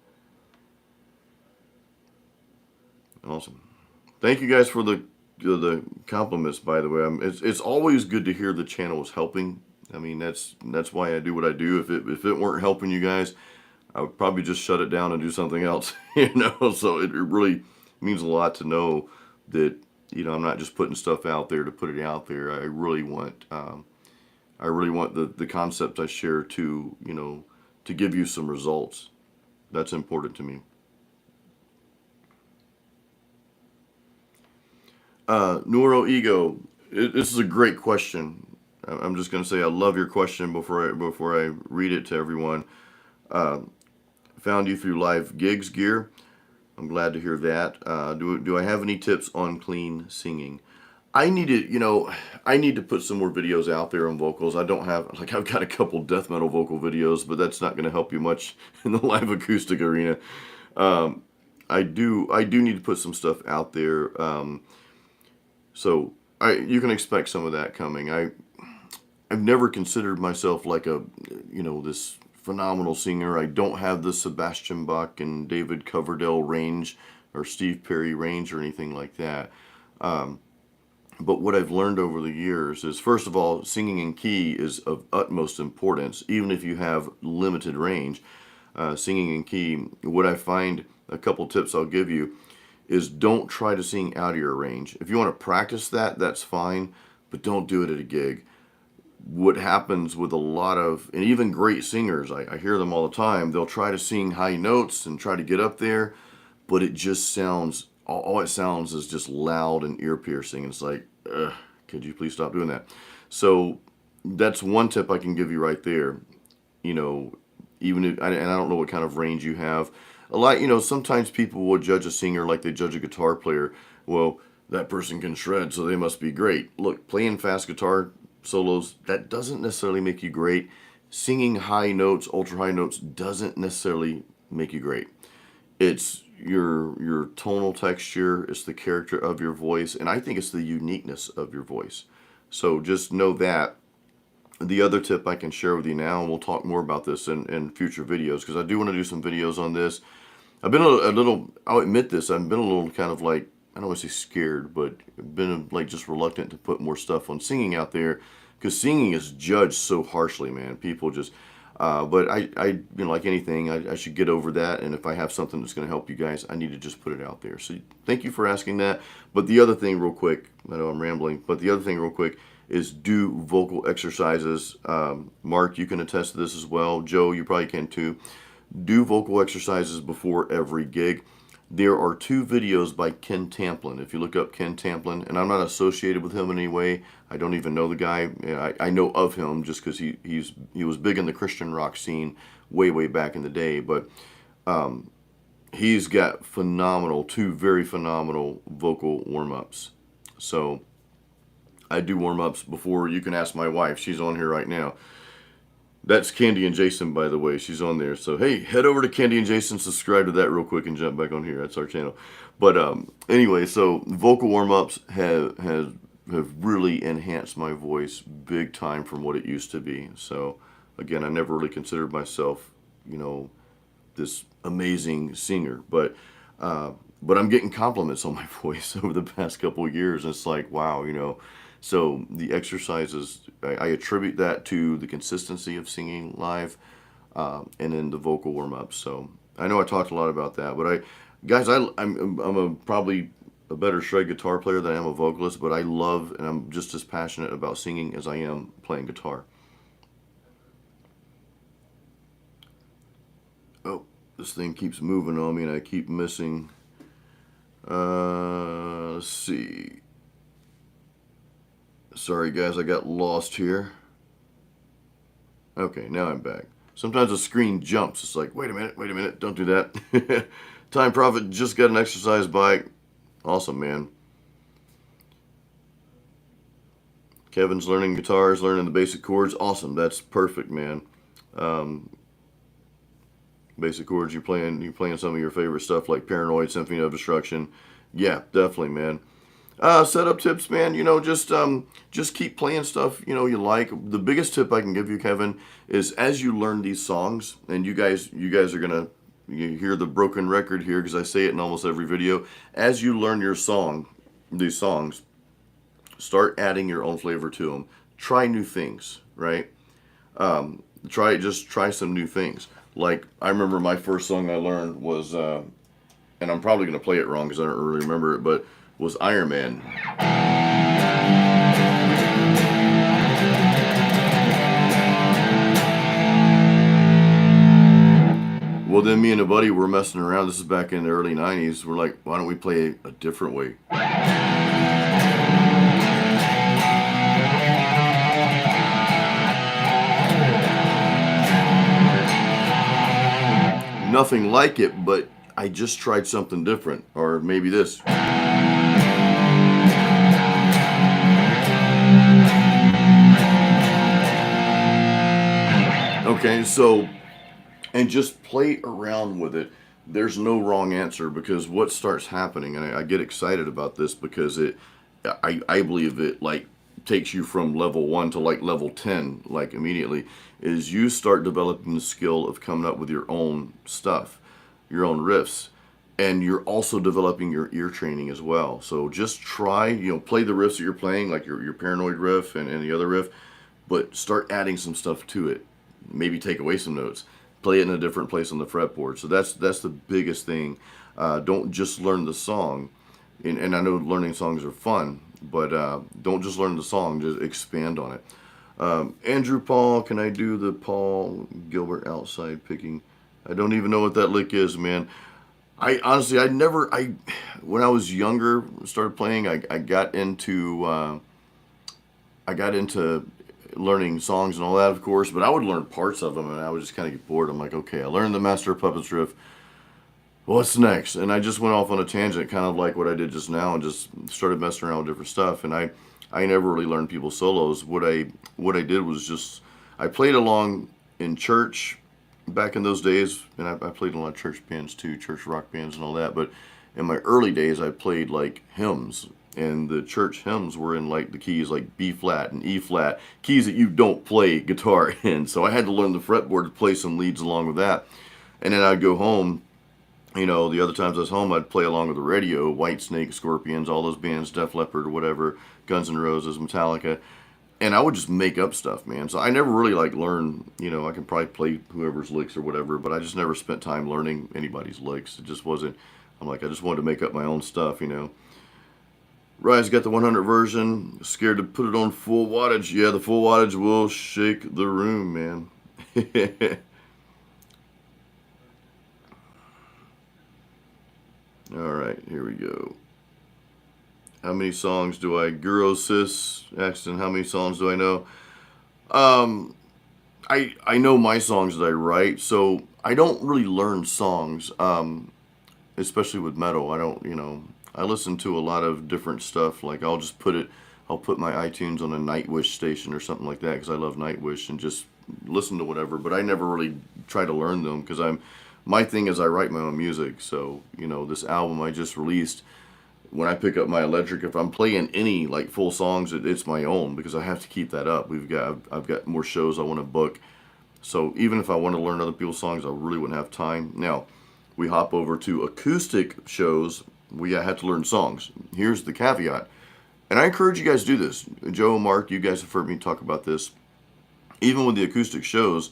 Awesome. Thank you guys for the compliments. By the way, it's always good to hear the channel is helping. I mean, that's why I do what I do. If it weren't helping you guys, I would probably just shut it down and do something else. So it really means a lot to know that I'm not just putting stuff out there to put it out there. I really want the concept I share to to give you some results. That's important to me. Neuro Ego, this is a great question. I'm just going to say I love your question before I read it to everyone. Found you through live gigs gear. I'm glad to hear that. Do I have any tips on clean singing? I need to put some more videos out there on vocals. I don't have, I've got a couple death metal vocal videos, but that's not going to help you much in the live acoustic arena. I do need to put some stuff out there. So you can expect some of that coming. I've never considered myself like this phenomenal singer. I don't have the Sebastian Bach and David Coverdale range or Steve Perry range or anything like that. But what I've learned over the years is, first of all, singing in key is of utmost importance, even if you have limited range. Singing in key, what I find, a couple tips I'll give you, is don't try to sing out of your range. If you want to practice that, that's fine, but don't do it at a gig. What happens with a lot of, and even great singers, I hear them all the time, they'll try to sing high notes and try to get up there, but it just sounds, all it sounds is just loud and ear piercing. It's like, could you please stop doing that? So that's one tip I can give you right there. Even if, and I don't know what kind of range you have. A lot, sometimes people will judge a singer like they judge a guitar player. Well, that person can shred, so they must be great. Look, playing fast guitar solos, that doesn't necessarily make you great. Singing high notes, ultra high notes, doesn't necessarily make you great. It's your tonal texture, it's the character of your voice, and I think it's the uniqueness of your voice. So just know that. The other tip I can share with you now, and we'll talk more about this in future videos, because I do want to do some videos on this. I've been a little, I'll admit this, I've been a little kind of like, I don't want to say scared, but been like just reluctant to put more stuff on singing out there, because singing is judged so harshly, man. People just, but I like anything, I should get over that, and if I have something that's going to help you guys, I need to just put it out there. So thank you for asking that. But the other thing real quick, I know I'm rambling, but the other thing real quick is do vocal exercises. Mark, you can attest to this as well. Joe, you probably can too. Do vocal exercises before every gig. There are 2 videos by Ken Tamplin. If you look up Ken Tamplin, and I'm not associated with him in any way, I don't even know the guy. I know of him just because he was big in the Christian rock scene way back in the day. But he's got 2 very phenomenal vocal warm-ups. So I do warm-ups before. You can ask my wife. She's on here right now. That's Candy and Jason, by the way. She's on there. So, hey, head over to Candy and Jason, subscribe to that real quick, and jump back on here. That's our channel. But anyway, so vocal warm-ups have really enhanced my voice big time from what it used to be. So, again, I never really considered myself, this amazing singer. But I'm getting compliments on my voice over the past couple of years. And it's like, wow, So the exercises, I attribute that to the consistency of singing live. and then the vocal warm-ups. So I know I talked a lot about that, but guys, I'm probably a better shred guitar player than I am a vocalist, but I love and I'm just as passionate about singing as I am playing guitar. Oh, this thing keeps moving on me and I keep missing. Let's see. Sorry guys, I got lost here. Okay, now I'm back. Sometimes the screen jumps. It's like, wait a minute, don't do that. Time Prophet just got an exercise bike. Awesome, man. Kevin's learning guitars, learning the basic chords. Awesome, that's perfect, man. Basic chords, you're playing some of your favorite stuff like Paranoid, Symphony of Destruction. Yeah, definitely, man. Setup tips, man. Just keep playing stuff you like. The biggest tip I can give you, Kevin, is as you learn these songs, and you guys are gonna hear the broken record here because I say it in almost every video. As you learn these songs, start adding your own flavor to them. Try new things, right? Try some new things. Like I remember my first song I learned was, and I'm probably gonna play it wrong because I don't really remember it, but was Iron Man. Well, then me and a buddy were messing around. This is back in the early 90s. We're like, why don't we play a different way? Nothing like it, but I just tried something different. Or maybe this. Okay, so, and just play around with it. There's no wrong answer because what starts happening, and I get excited about this because I believe it like takes you from level 1 to like level 10, like immediately, is you start developing the skill of coming up with your own stuff, your own riffs, and you're also developing your ear training as well. So just try, play the riffs that you're playing, like your Paranoid riff and the other riff, but start adding some stuff to it. Maybe take away some notes, play it in a different place on the fretboard. So that's the biggest thing. Don't just learn the song, and I know learning songs are fun, but don't just learn the song, just expand on it. Andrew Paul, can I do the Paul Gilbert outside picking? I don't even know what that lick is, man. I honestly, when I was younger, started playing, I got into learning songs and all that, of course, but I would learn parts of them and I would just kind of get bored. I'm like, okay, I learned the Master of Puppets riff. What's next? And I just went off on a tangent, kind of like what I did just now, and just started messing around with different stuff. And I never really learned people's solos. What I did was just, I played along in church back in those days, and I played in a lot of church bands too, church rock bands and all that. But in my early days, I played like hymns. And the church hymns were in like the keys like B flat and E flat, keys that you don't play guitar in. So I had to learn the fretboard to play some leads along with that. And then I'd go home, the other times I was home, I'd play along with the radio, Whitesnake, Scorpions, all those bands, Def Leppard or whatever, Guns N' Roses, Metallica. And I would just make up stuff, man. So I never really like learn, I can probably play whoever's licks or whatever, but I just never spent time learning anybody's licks. It just wasn't, I just wanted to make up my own stuff, Rise got the 100 version. Scared to put it on full wattage. Yeah, the full wattage will shake the room, man. All right, here we go. How many songs do I... Guro Sis, Axton, how many songs do I know? I know my songs that I write, so I don't really learn songs, especially with metal. I don't, I listen to a lot of different stuff. Like I'll put my iTunes on a Nightwish station or something like that because I love Nightwish and just listen to whatever. But I never really try to learn them because my thing is I write my own music. So this album I just released, when I pick up my electric, if I'm playing any like full songs, it's my own because I have to keep that up. I've got more shows I want to book. So even if I want to learn other people's songs, I really wouldn't have time. Now we hop over to acoustic shows. We have to learn songs. Here's the caveat. And I encourage you guys to do this. Joe, Mark, you guys have heard me talk about this. Even with the acoustic shows,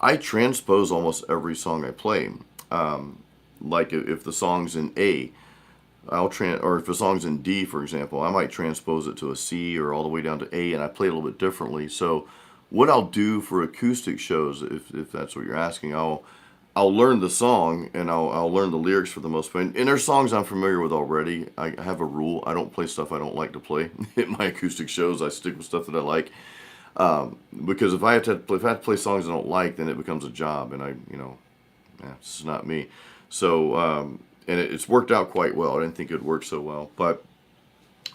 I transpose almost every song I play. Like if the song's in A, or if the song's in D, for example, I might transpose it to a C or all the way down to A, and I play it a little bit differently. So what I'll do for acoustic shows, if that's what you're asking, I'll learn the song and I'll learn the lyrics for the most part. And there's songs I'm familiar with already. I have a rule: I don't play stuff I don't like to play. In my acoustic shows, I stick with stuff that I like. Because if I have to play songs I don't like, then it becomes a job, and it's not me. So and it's worked out quite well. I didn't think it'd work so well, but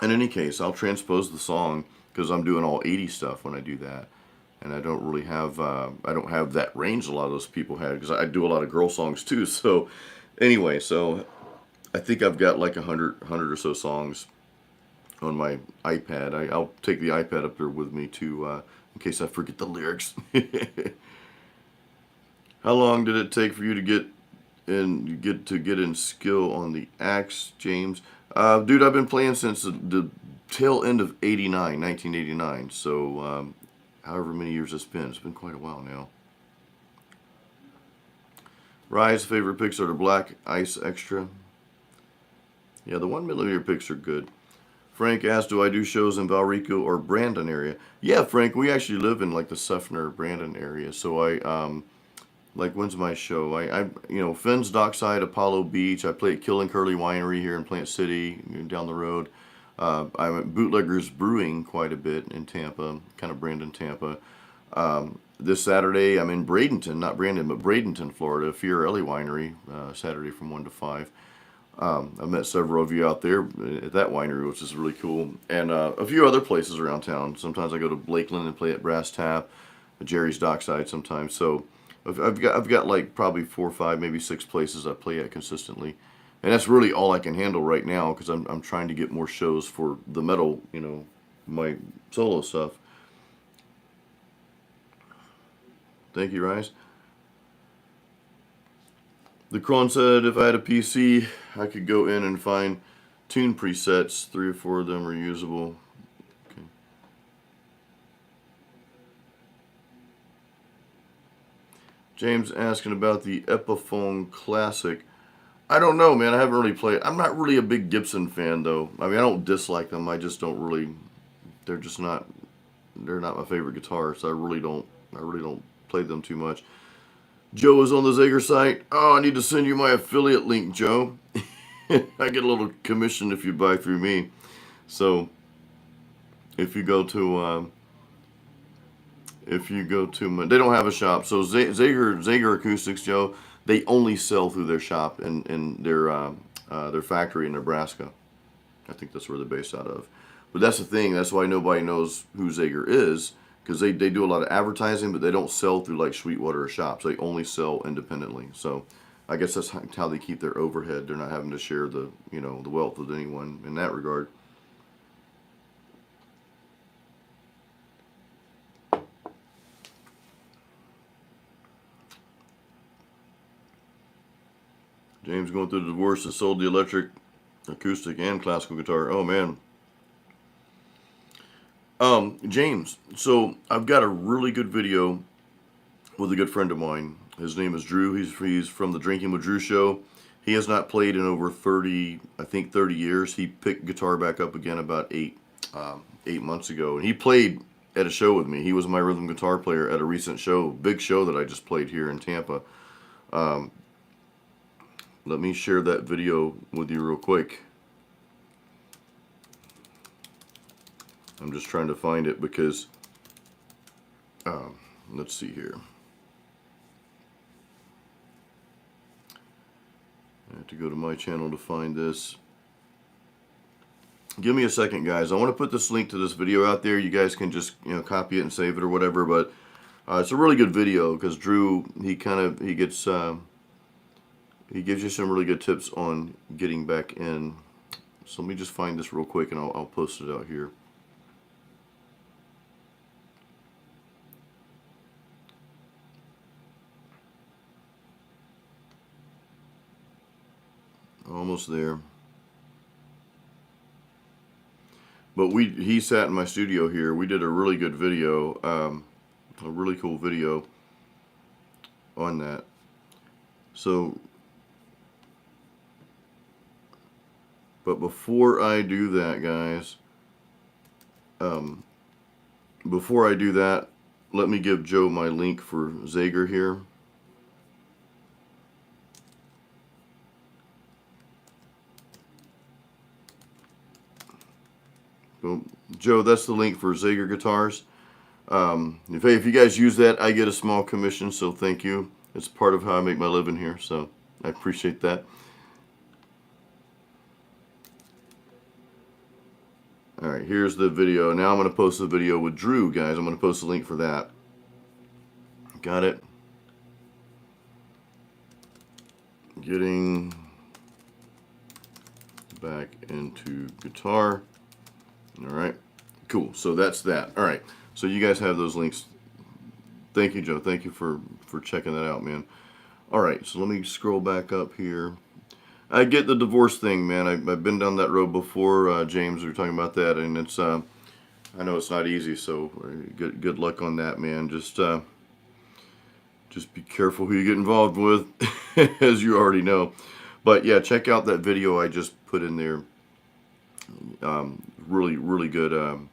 in any case, I'll transpose the song because I'm doing all 80 stuff when I do that, and I don't really have I don't have that range a lot of those people have because I do a lot of girl songs too. So anyway, so I think I've got like 100 or so songs on my iPad. I'll take the iPad up there with me to in case I forget the lyrics. How long did it take for you to get in skill on the axe, James? Dude, I've been playing since the tail end of 1989. So however many years it's been quite a while now. Rye's favorite picks are the Black Ice Extra. Yeah, the 1mm picks are good. Frank asked, do I do shows in Valrico or Brandon area? Yeah, Frank, we actually live in like the Suffner, Brandon area. So like, when's my show? Finn's Dockside, Apollo Beach. I play at Kill and Curly Winery here in Plant City, down the road. I'm at Bootleggers Brewing quite a bit in Tampa, kind of Brandon, Tampa. This Saturday, I'm in Bradenton, not Brandon, but Bradenton, Florida, Fiorelli Winery, Saturday from 1 to 5. I've met several of you out there at that winery, which is really cool. And a few other places around town. Sometimes I go to Lakeland and play at Brass Tap, at Jerry's Dockside sometimes. So I've got like probably 4 or 5, maybe 6 places I play at consistently. And that's really all I can handle right now because I'm trying to get more shows for the metal, my solo stuff. Thank you, Rise. The Cron said if I had a PC, I could go in and find tune presets. 3 or 4 of them are usable. Okay. James asking about the Epiphone Classic. I don't know, man. I haven't really played. I'm not really a big Gibson fan, though. I mean, I don't dislike them. I just don't really. They're just not. They're not my favorite guitar, so I really don't play them too much. Joe is on the Zager site. Oh, I need to send you my affiliate link, Joe. I get a little commission if you buy through me. So if you go to they don't have a shop. So Zager Acoustics, Joe, they only sell through their shop in their factory in Nebraska. I think that's where they're based out of. But that's the thing. That's why nobody knows who Zager is. Because they do a lot of advertising, but they don't sell through like Sweetwater or shops. They only sell independently. So I guess that's how they keep their overhead. They're not having to share the wealth with anyone in that regard. James going through the divorce and sold the electric, acoustic, and classical guitar. Oh man. James, so I've got a really good video with a good friend of mine. His name is Drew. He's from the Drinking with Drew show. He has not played in over 30 years. He picked guitar back up again about 8 months ago. And he played at a show with me. He was my rhythm guitar player at a recent show, big show that I just played here in Tampa. Let me share that video with you real quick. I'm just trying to find it because, let's see here. I have to go to my channel to find this. Give me a second, guys. I want to put this link to this video out there. You guys can just copy it and save it or whatever. But it's a really good video because Drew he gives you some really good tips on getting back in. So let me just find this real quick and I'll post it out here. Almost there. But he sat in my studio here. We did a really good video, a really cool video on that. So, but before I do that, guys, before I do that, let me give Joe my link for Zager here. Boom. Joe, that's the link for Zager guitars. If you guys use that, I get a small commission, so thank you. It's part of how I make my living here, so I appreciate that. Alright, here's the video. Now I'm going to post the video with Drew, guys. I'm going to post the link for that. Got it? Getting back into guitar. Alright, cool. So that's that. Alright, so you guys have those links. Thank you, Joe. Thank you for checking that out, man. Alright, so let me scroll back up here. I get the divorce thing, man. I've been down that road before, James. We were talking about that, and it's I know it's not easy. So good luck on that, man. Just be careful who you get involved with, as you already know. But yeah, check out that video I just put in there. Really good.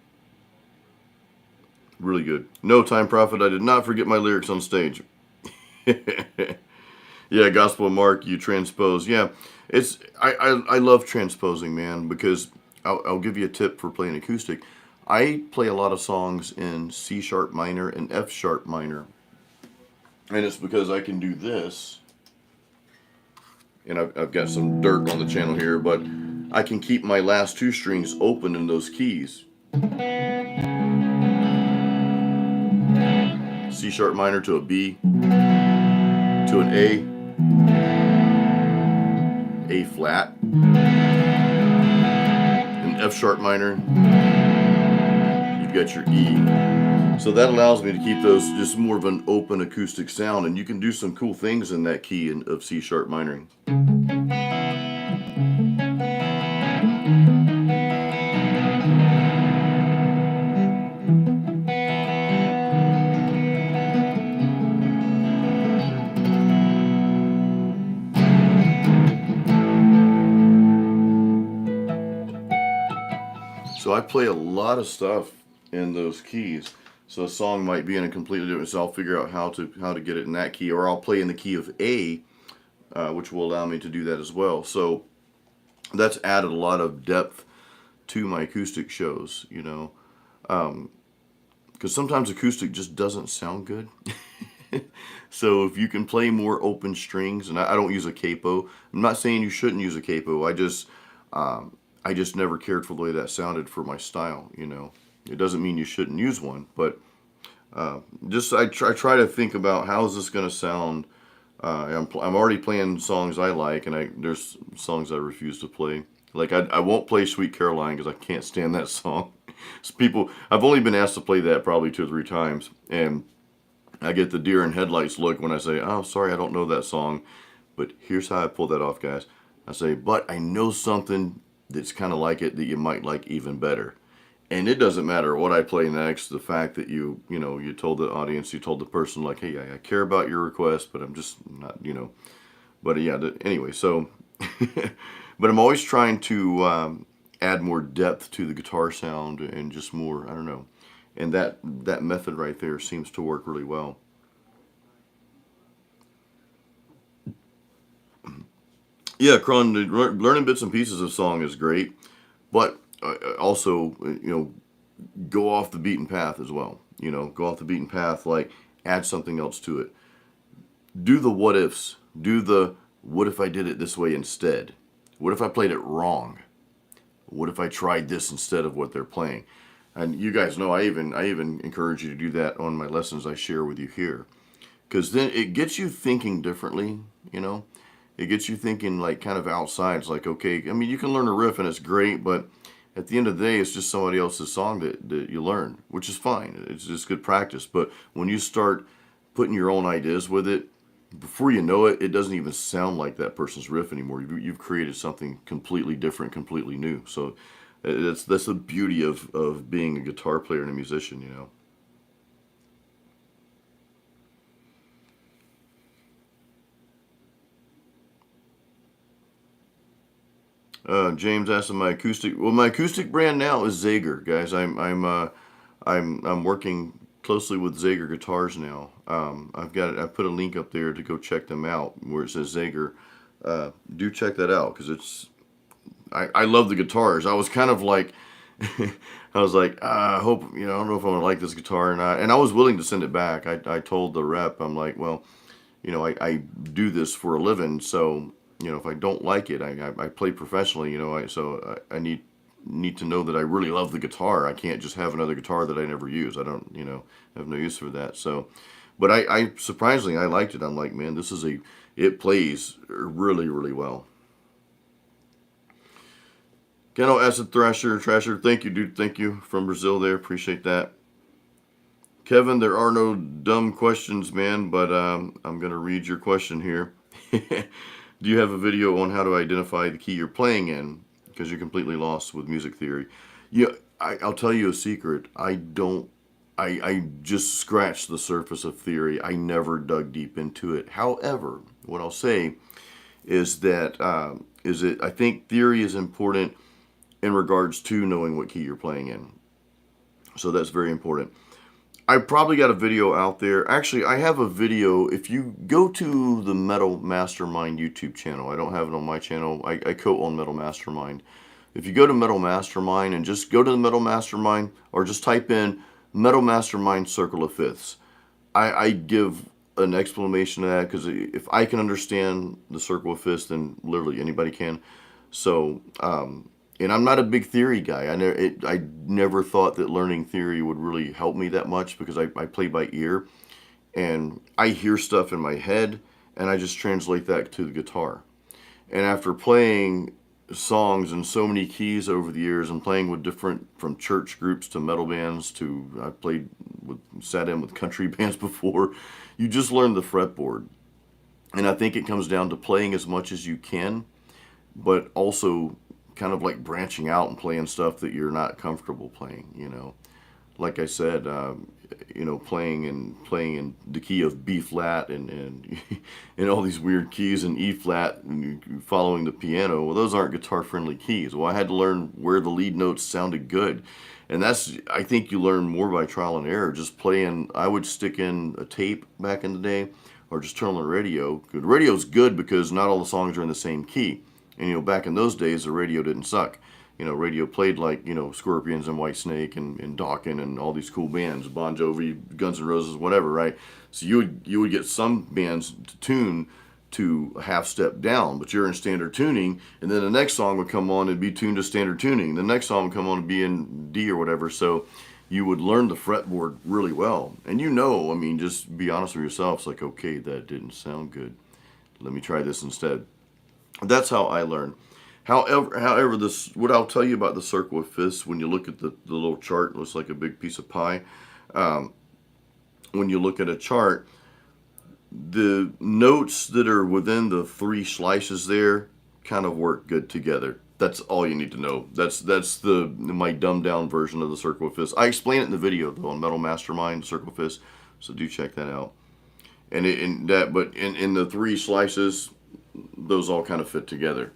Really good. No, Time Prophet, I did not forget my lyrics on stage. Yeah, Gospel of Mark, you transpose. Yeah, it's I love transposing, man, because I'll give you a tip for playing acoustic. I play a lot of songs in C sharp minor and F sharp minor, and it's because I can do this. And I've got some dirt on the channel here, but I can keep my last two strings open in those keys. C sharp minor to a B, to an A flat, an F sharp minor, you've got your E. So that allows me to keep those just more of an open acoustic sound, and you can do some cool things in that key of C sharp minor. So I play a lot of stuff in those keys. So a song might be in a completely different, so I'll figure out how to get it in that key, or I'll play in the key of A, which will allow me to do that as well. So that's added a lot of depth to my acoustic shows, you know, because sometimes acoustic just doesn't sound good. So if you can play more open strings, and I don't use a capo. I'm not saying you shouldn't use a capo. I just never cared for the way that sounded for my style, you know. It doesn't mean you shouldn't use one, but I try to think about how is this going to sound. I'm already playing songs I like, and there's songs I refuse to play. Like I won't play Sweet Caroline because I can't stand that song. I've only been asked to play that probably 2 or 3 times, and I get the deer in headlights look when I say, "Oh, sorry, I don't know that song." But here's how I pull that off, guys. I say, "But I know something that's kind of like it that you might like even better." And it doesn't matter what I play next. The fact that you told the audience, you told the person, like, "Hey, I care about your request, but I'm just not, you know." But yeah, anyway, so, but I'm always trying to add more depth to the guitar sound and just more, I don't know. And that method right there seems to work really well. Yeah, Kron, learning bits and pieces of song is great, but also, you know, go off the beaten path as well. You know, go off the beaten path, like add something else to it. Do the what ifs. Do the what if I did it this way instead? What if I played it wrong? What if I tried this instead of what they're playing? And you guys know I even encourage you to do that on my lessons I share with you here, because then it gets you thinking differently. You know, it gets you thinking like kind of outside. It's like, okay, I mean, you can learn a riff and it's great, but at the end of the day, it's just somebody else's song that you learn, which is fine. It's just good practice. But when you start putting your own ideas with it, before you know it, it doesn't even sound like that person's riff anymore. You've created something completely different, completely new. So that's the beauty of being a guitar player and a musician, you know. James asked my acoustic. Well, my acoustic brand now is Zager, guys. I'm working closely with Zager guitars now. I've got it. I put a link up there to go check them out where it says Zager. Do check that out because it's. I love the guitars. I was kind of like, I was like, I hope I don't know if I'm gonna like this guitar or not. And I was willing to send it back. I told the rep, I'm like, well, I do this for a living, so if I don't like it, I play professionally, I need to know that I really love the guitar. I can't just have another guitar that I never use. I don't, have no use for that. So, but I surprisingly I liked it. I'm like, man, it plays really, really well. Keno Acid Trasher, thank you, dude. Thank you from Brazil there. Appreciate that. Kevin, there are no dumb questions, man, but I'm going to read your question here. Do you have a video on how to identify the key you're playing in? Because you're completely lost with music theory. Yeah, I'll tell you a secret. I just scratched the surface of theory. I never dug deep into it. However, what I'll say is that I think theory is important in regards to knowing what key you're playing in. So that's very important. I probably got a video out there. Actually, I have a video. If you go to the Metal Mastermind YouTube channel, I don't have it on my channel. I co-own Metal Mastermind. If you go to Metal Mastermind and just go to the Metal Mastermind or just type in Metal Mastermind Circle of Fifths, I give an explanation of that because if I can understand the Circle of Fifths, then literally anybody can. So, and I'm not a big theory guy. I never thought that learning theory would really help me that much because I play by ear. And I hear stuff in my head and I just translate that to the guitar. And after playing songs in so many keys over the years and playing with different, from church groups to metal bands to, sat in with country bands before, you just learn the fretboard. And I think it comes down to playing as much as you can, but also kind of like branching out and playing stuff that you're not comfortable playing, like I said, playing in the key of B flat and and all these weird keys in E flat and following the piano. Well, those aren't guitar friendly keys. Well, I had to learn where the lead notes sounded good. And I think you learn more by trial and error. Just playing, I would stick in a tape back in the day or just turn on the radio. The radio's good because not all the songs are in the same key. And, back in those days, the radio didn't suck. Radio played like, Scorpions and Whitesnake and Dawkins and all these cool bands, Bon Jovi, Guns N' Roses, whatever, right? So you would get some bands to tune to a half step down, but you're in standard tuning, and then the next song would come on and be tuned to standard tuning. The next song would come on and be in D or whatever. So you would learn the fretboard really well. And just be honest with yourself. It's like, okay, that didn't sound good. Let me try this instead. That's how I learn. However, what I'll tell you about the Circle of Fifths, when you look at the little chart, it looks like a big piece of pie. When you look at a chart, the notes that are within the three slices there kind of work good together. That's all you need to know. That's my dumbed down version of the Circle of Fifths. I explain it in the video though on Metal Mastermind Circle of Fifths, so do check that out. And in the three slices, those all kind of fit together,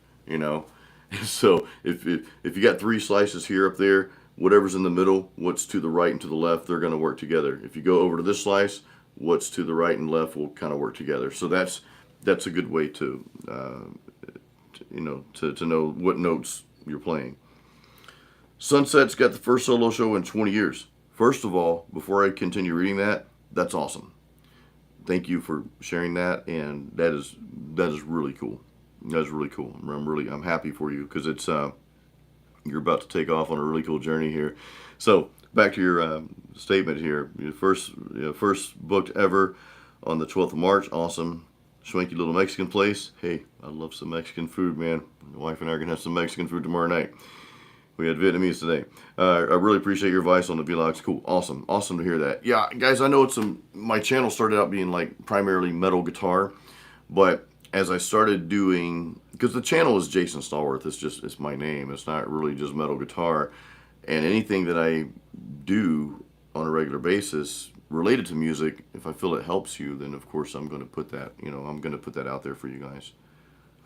So if you got three slices here up there, whatever's in the middle, what's to the right and to the left, they're going to work together. If you go over to this slice, what's to the right and left will kind of work together. So that's a good way to know what notes you're playing. Sunset's got the first solo show in 20 years. First of all, before I continue reading that, that's awesome. Thank you for sharing that, and that is really cool. That's really cool. I'm happy for you because it's you're about to take off on a really cool journey here. So back to your statement here. Your first booked ever on the 12th of March. Awesome. Swanky little Mexican place. Hey, I love some Mexican food, man. My wife and I are gonna have some Mexican food tomorrow night. We had Vietnamese today. I really appreciate your advice on the vlogs. Cool. Awesome to hear that. Yeah, guys, I know my channel started out being like primarily metal guitar, but as I started doing, because the channel is Jason Stallworth, it's my name. It's not really just metal guitar, and anything that I do on a regular basis related to music, if I feel it helps you, then of course I'm going to put that, I'm going to put that out there for you guys.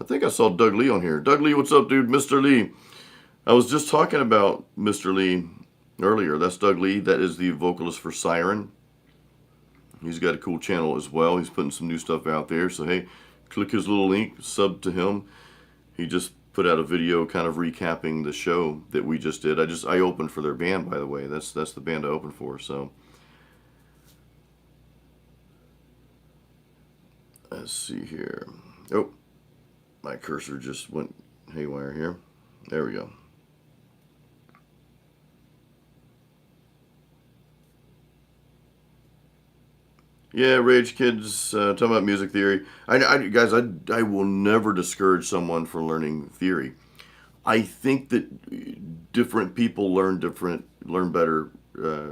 I think I saw Doug Lee on here. Doug Lee, what's up, dude? Mr. Lee. I was just talking about Mr. Lee earlier. That's Doug Lee. That is the vocalist for Siren. He's got a cool channel as well. He's putting some new stuff out there. So, hey, click his little link, sub to him. He just put out a video kind of recapping the show that we just did. I opened for their band, by the way. That's the band I opened for. So, let's see here. Oh, my cursor just went haywire here. There we go. Yeah, Rage Kids, talking about music theory. Guys, I will never discourage someone from learning theory. I think that different people learn better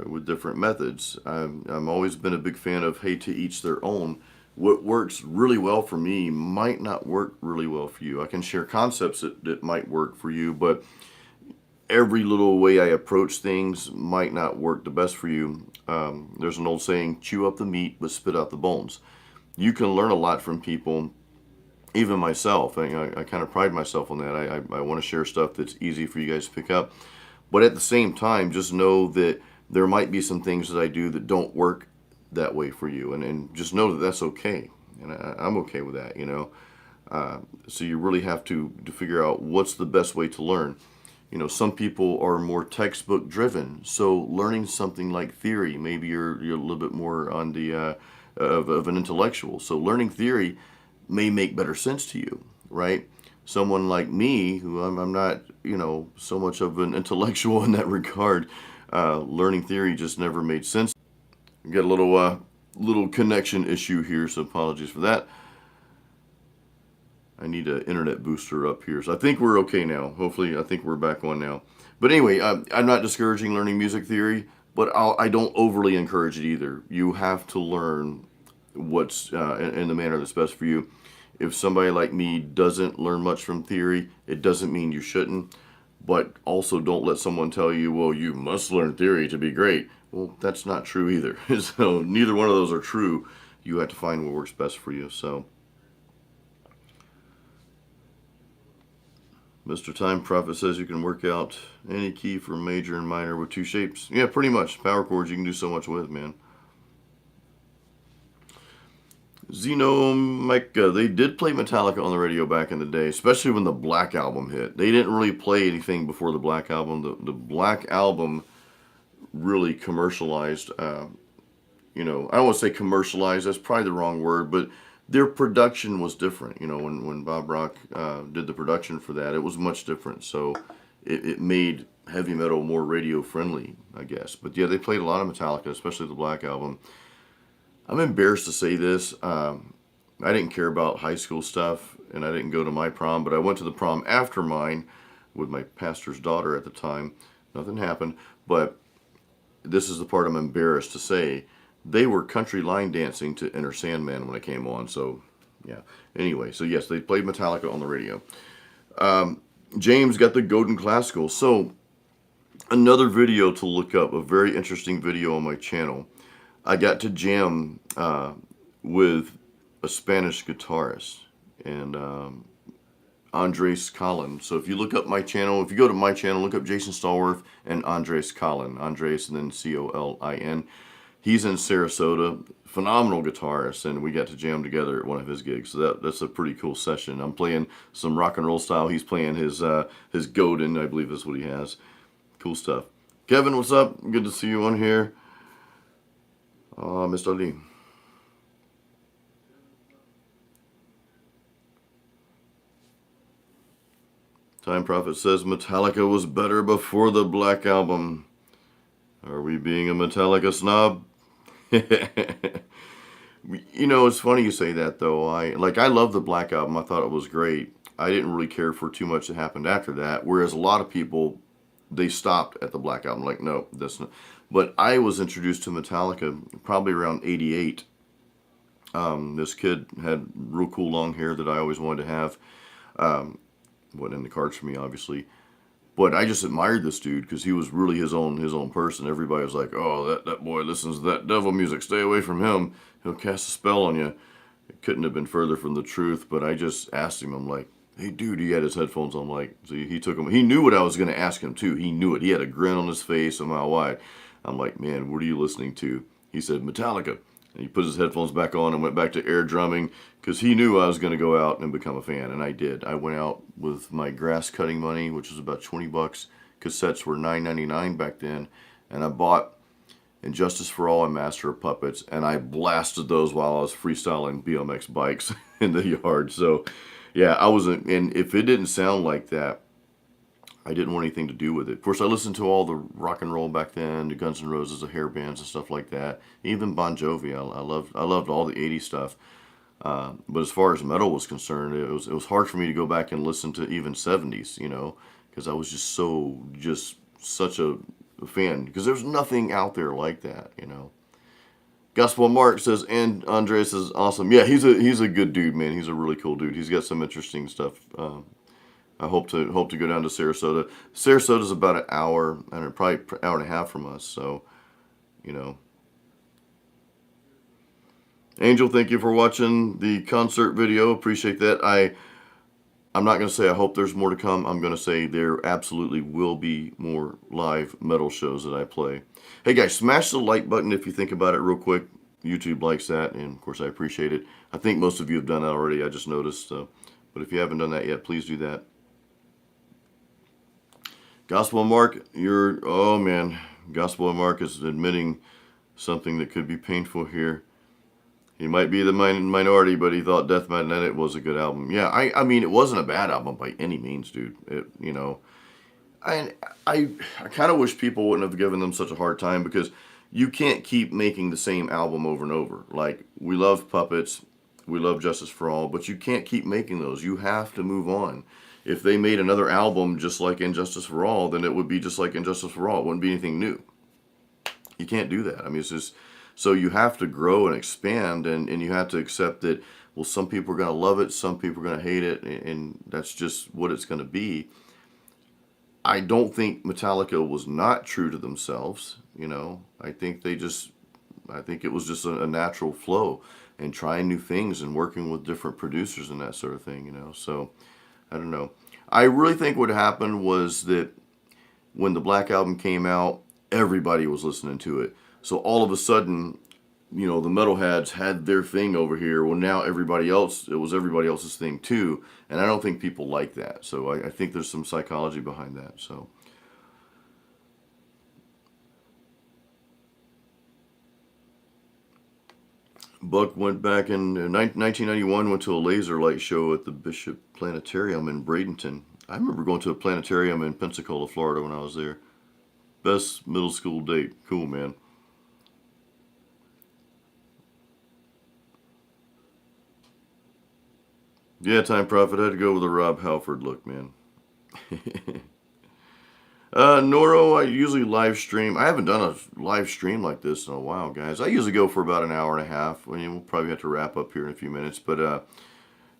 with different methods. I'm always been a big fan of, hey, to each their own. What works really well for me might not work really well for you. I can share concepts that might work for you, but every little way I approach things might not work the best for you. There's an old saying, chew up the meat, but spit out the bones. You can learn a lot from people, even myself. I kind of pride myself on that. I want to share stuff that's easy for you guys to pick up. But at the same time, just know that there might be some things that I do that don't work that way for you. And just know that that's okay. And I'm okay with that, you know. So you really have to figure out what's the best way to learn. You know, some people are more textbook driven. So learning something like theory, maybe you're a little bit more on the of an intellectual. So learning theory may make better sense to you, right? Someone like me, who I'm not, you know, so much of an intellectual in that regard. Learning theory just never made sense. Got a little connection issue here, so apologies for that. I need an internet booster up here. So I think we're okay now. Hopefully, I think we're back on now. But anyway, I'm not discouraging learning music theory, but I don't overly encourage it either. You have to learn what's in the manner that's best for you. If somebody like me doesn't learn much from theory, it doesn't mean you shouldn't. But also don't let someone tell you, well, you must learn theory to be great. Well, that's not true either. So neither one of those are true. You have to find what works best for you. So Mr. Time Prophet says you can work out any key for major and minor with two shapes. Yeah, pretty much. Power chords you can do so much with, man. Zeno Micah, they did play Metallica on the radio back in the day, especially when the Black Album hit. They didn't really play anything before the Black Album. The Black Album really commercialized, you know, I don't want to say commercialized, that's probably the wrong word, but their production was different. You know, when Bob Rock did the production for that, it was much different. So it made heavy metal more radio friendly, I guess. But yeah, they played a lot of Metallica, especially the Black Album. I'm embarrassed to say this. I didn't care about high school stuff, and I didn't go to my prom, but I went to the prom after mine with my pastor's daughter at the time. Nothing happened, but this is the part I'm embarrassed to say. They were country line dancing to Enter Sandman when it came on, so yeah. Anyway, so yes, they played Metallica on the radio. James got the Golden Classical. So another video to look up, a very interesting video on my channel. I got to jam with a Spanish guitarist, and Andres Collin. So if you look up my channel, if you go to my channel, look up Jason Stallworth and Andres Collin. Andres and then Colin. He's in Sarasota, phenomenal guitarist, and we got to jam together at one of his gigs. So that's a pretty cool session. I'm playing some rock and roll style. He's playing his Godin, I believe is what he has. Cool stuff. Kevin, what's up? Good to see you on here. Mr. Lee. Time Prophet says Metallica was better before the Black Album. Are we being a Metallica snob? You know, it's funny you say that, though. I love the Black Album. I thought it was great. I didn't really care for too much that happened after that, whereas a lot of people, they stopped at the Black Album. Like, no, that's not. But I was introduced to Metallica probably around 88. This kid had real cool long hair that I always wanted to have. Wasn't in the cards for me, obviously. But I just admired this dude because he was really his own person. Everybody was like, oh, that boy listens to that devil music. Stay away from him. He'll cast a spell on you. It couldn't have been further from the truth. But I just asked him, I'm like, hey, dude, he had his headphones on. Like, so he took them. He knew what I was going to ask him, too. He knew it. He had a grin on his face a mile wide. I'm like, man, what are you listening to? He said, Metallica. And he put his headphones back on and went back to air drumming because he knew I was going to go out and become a fan. And I did. I went out with my grass cutting money, which was about 20 bucks. Cassettes were $9.99 back then. And I bought Injustice for All and Master of Puppets. And I blasted those while I was freestyling BMX bikes in the yard. So, yeah, I wasn't. And if it didn't sound like that, I didn't want anything to do with it. Of course, I listened to all the rock and roll back then, the Guns N' Roses, the hair bands and stuff like that. Even Bon Jovi, I loved all the '80s stuff. But as far as metal was concerned, it was hard for me to go back and listen to even '70s, because I was just such a fan. Because there's nothing out there like that. Gospel Mark says, and Andres is awesome. Yeah, he's a good dude, man. He's a really cool dude. He's got some interesting stuff. I hope to go down to Sarasota. Sarasota's about an hour, and probably an hour and a half from us. So, Angel, thank you for watching the concert video. Appreciate that. I'm not going to say I hope there's more to come. I'm going to say there absolutely will be more live metal shows that I play. Hey guys, smash the like button if you think about it real quick. YouTube likes that, and of course I appreciate it. I think most of you have done that already. I just noticed. But if you haven't done that yet, please do that. Gospel Mark, oh man, Gospel Mark is admitting something that could be painful here. He might be the minority, but he thought Death Magnetic was a good album. Yeah, I mean, it wasn't a bad album by any means, dude. I kind of wish people wouldn't have given them such a hard time, because you can't keep making the same album over and over. Like, we love Puppets, we love Justice for All, but you can't keep making those. You have to move on. If they made another album just like Injustice for All, then it would be just like Injustice for All. It wouldn't be anything new. You can't do that. I mean, it's just, so you have to grow and expand, and you have to accept that, well, some people are going to love it, some people are going to hate it, and that's just what it's going to be. I don't think Metallica was not true to themselves. I think it was just a natural flow, and trying new things and working with different producers and that sort of thing, so I don't know. I really think what happened was that when the Black Album came out, everybody was listening to it. So all of a sudden, the metalheads had their thing over here. Well, now it was everybody else's thing too. And I don't think people like that. So I think there's some psychology behind that. So Buck went back in 1991, went to a laser light show at the Bishop Planetarium in Bradenton. I remember going to a planetarium in Pensacola, Florida when I was there. Best middle school date. Cool, man. Yeah, Time Prophet, I had to go with a Rob Halford look, man. Noro, I usually live stream. I haven't done a live stream like this in a while, guys. I usually go for about an hour and a half. We'll probably have to wrap up here in a few minutes, but hour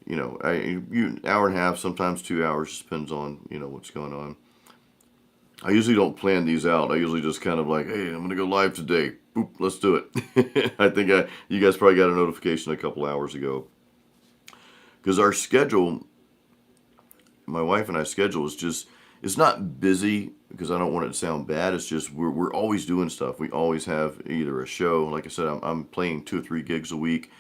and a half, sometimes 2 hours, just depends on what's going on. I usually don't plan these out. I usually just kind of like, hey, I'm gonna go live today. Boop, let's do it. I think you guys probably got a notification a couple hours ago, because our schedule, my wife and I's schedule is just. It's not busy because I don't want it to sound bad. It's just we're always doing stuff. We always have either a show. Like I said, I'm playing 2 or 3 gigs a week,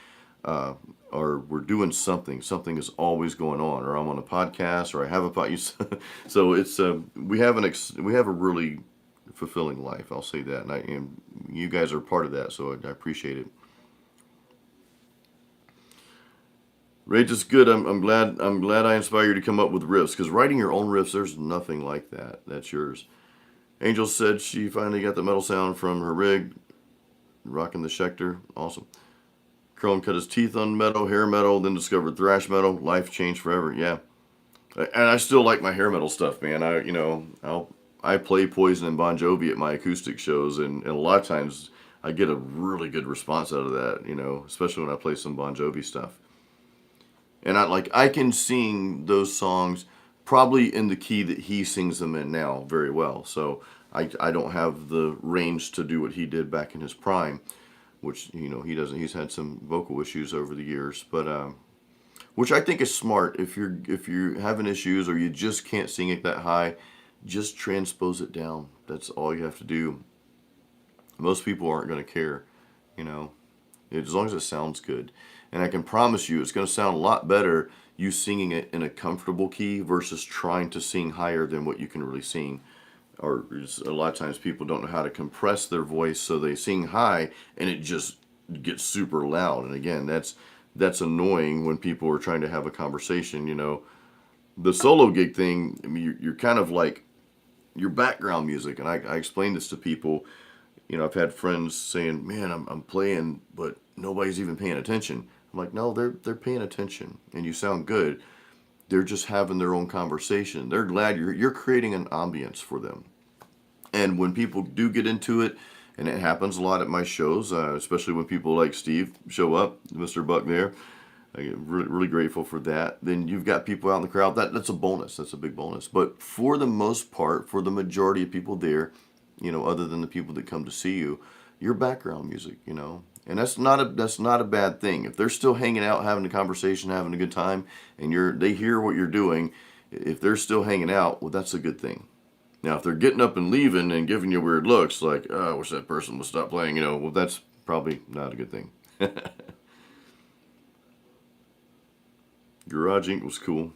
or we're doing something. Something is always going on, or I'm on a podcast, or I have a podcast. So it's we have a really fulfilling life. I'll say that, and you guys are part of that. So I appreciate it. Rage is good. I'm glad I inspired you to come up with riffs, because writing your own riffs, there's nothing like that. That's yours. Angel said she finally got the metal sound from her rig, rocking the Schecter. Awesome. Chrome cut his teeth on metal, hair metal, then discovered thrash metal. Life changed forever. Yeah, and I still like my hair metal stuff, man. I play Poison and Bon Jovi at my acoustic shows, and a lot of times I get a really good response out of that. Especially when I play some Bon Jovi stuff. And I can sing those songs probably in the key that he sings them in now very well. So I don't have the range to do what he did back in his prime, which he doesn't. He's had some vocal issues over the years. But which I think is smart. If you're having issues or you just can't sing it that high, just transpose it down. That's all you have to do. Most people aren't going to care, you know, as long as it sounds good. And I can promise you, it's going to sound a lot better you singing it in a comfortable key versus trying to sing higher than what you can really sing. Or a lot of times people don't know how to compress their voice, so they sing high and it just gets super loud. And again, that's annoying when people are trying to have a conversation. You know, the solo gig thing. I mean, you're kind of like your background music, and I explain this to people. You know, I've had friends saying, "Man, I'm playing, but nobody's even paying attention." I'm like, "No, they're paying attention, and you sound good. They're just having their own conversation. They're glad you're creating an ambience for them." And when people do get into it, and it happens a lot at my shows, especially when people like Steve show up, Mr. Buck there, I get really grateful for that. Then you've got people out in the crowd. That's a bonus. That's a big bonus. But for the most part, for the majority of people there, you know, other than the people that come to see you, your background music, you know, and that's not a bad thing. If they're still hanging out, having a conversation, having a good time, and they hear what you're doing, if they're still hanging out, well, that's a good thing. Now, if they're getting up and leaving and giving you weird looks, like, oh, I wish that person would stop playing, you know, well, that's probably not a good thing. Garage Inc. was cool.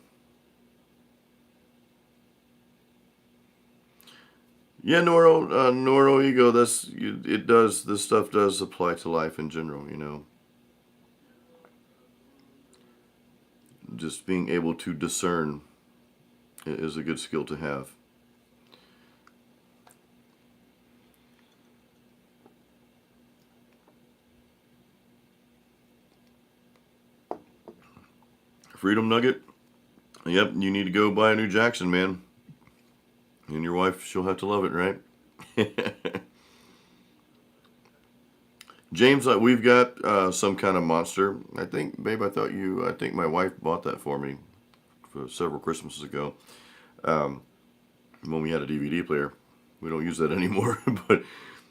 Yeah, Noro Ego, this stuff does apply to life in general, you know. Just being able to discern is a good skill to have. Freedom Nugget. Yep, you need to go buy a new Jackson, man. And your wife, she'll have to love it, right? James, we've got some kind of monster. I think, babe, I think my wife bought that for me for several Christmases ago when we had a DVD player. We don't use that anymore, but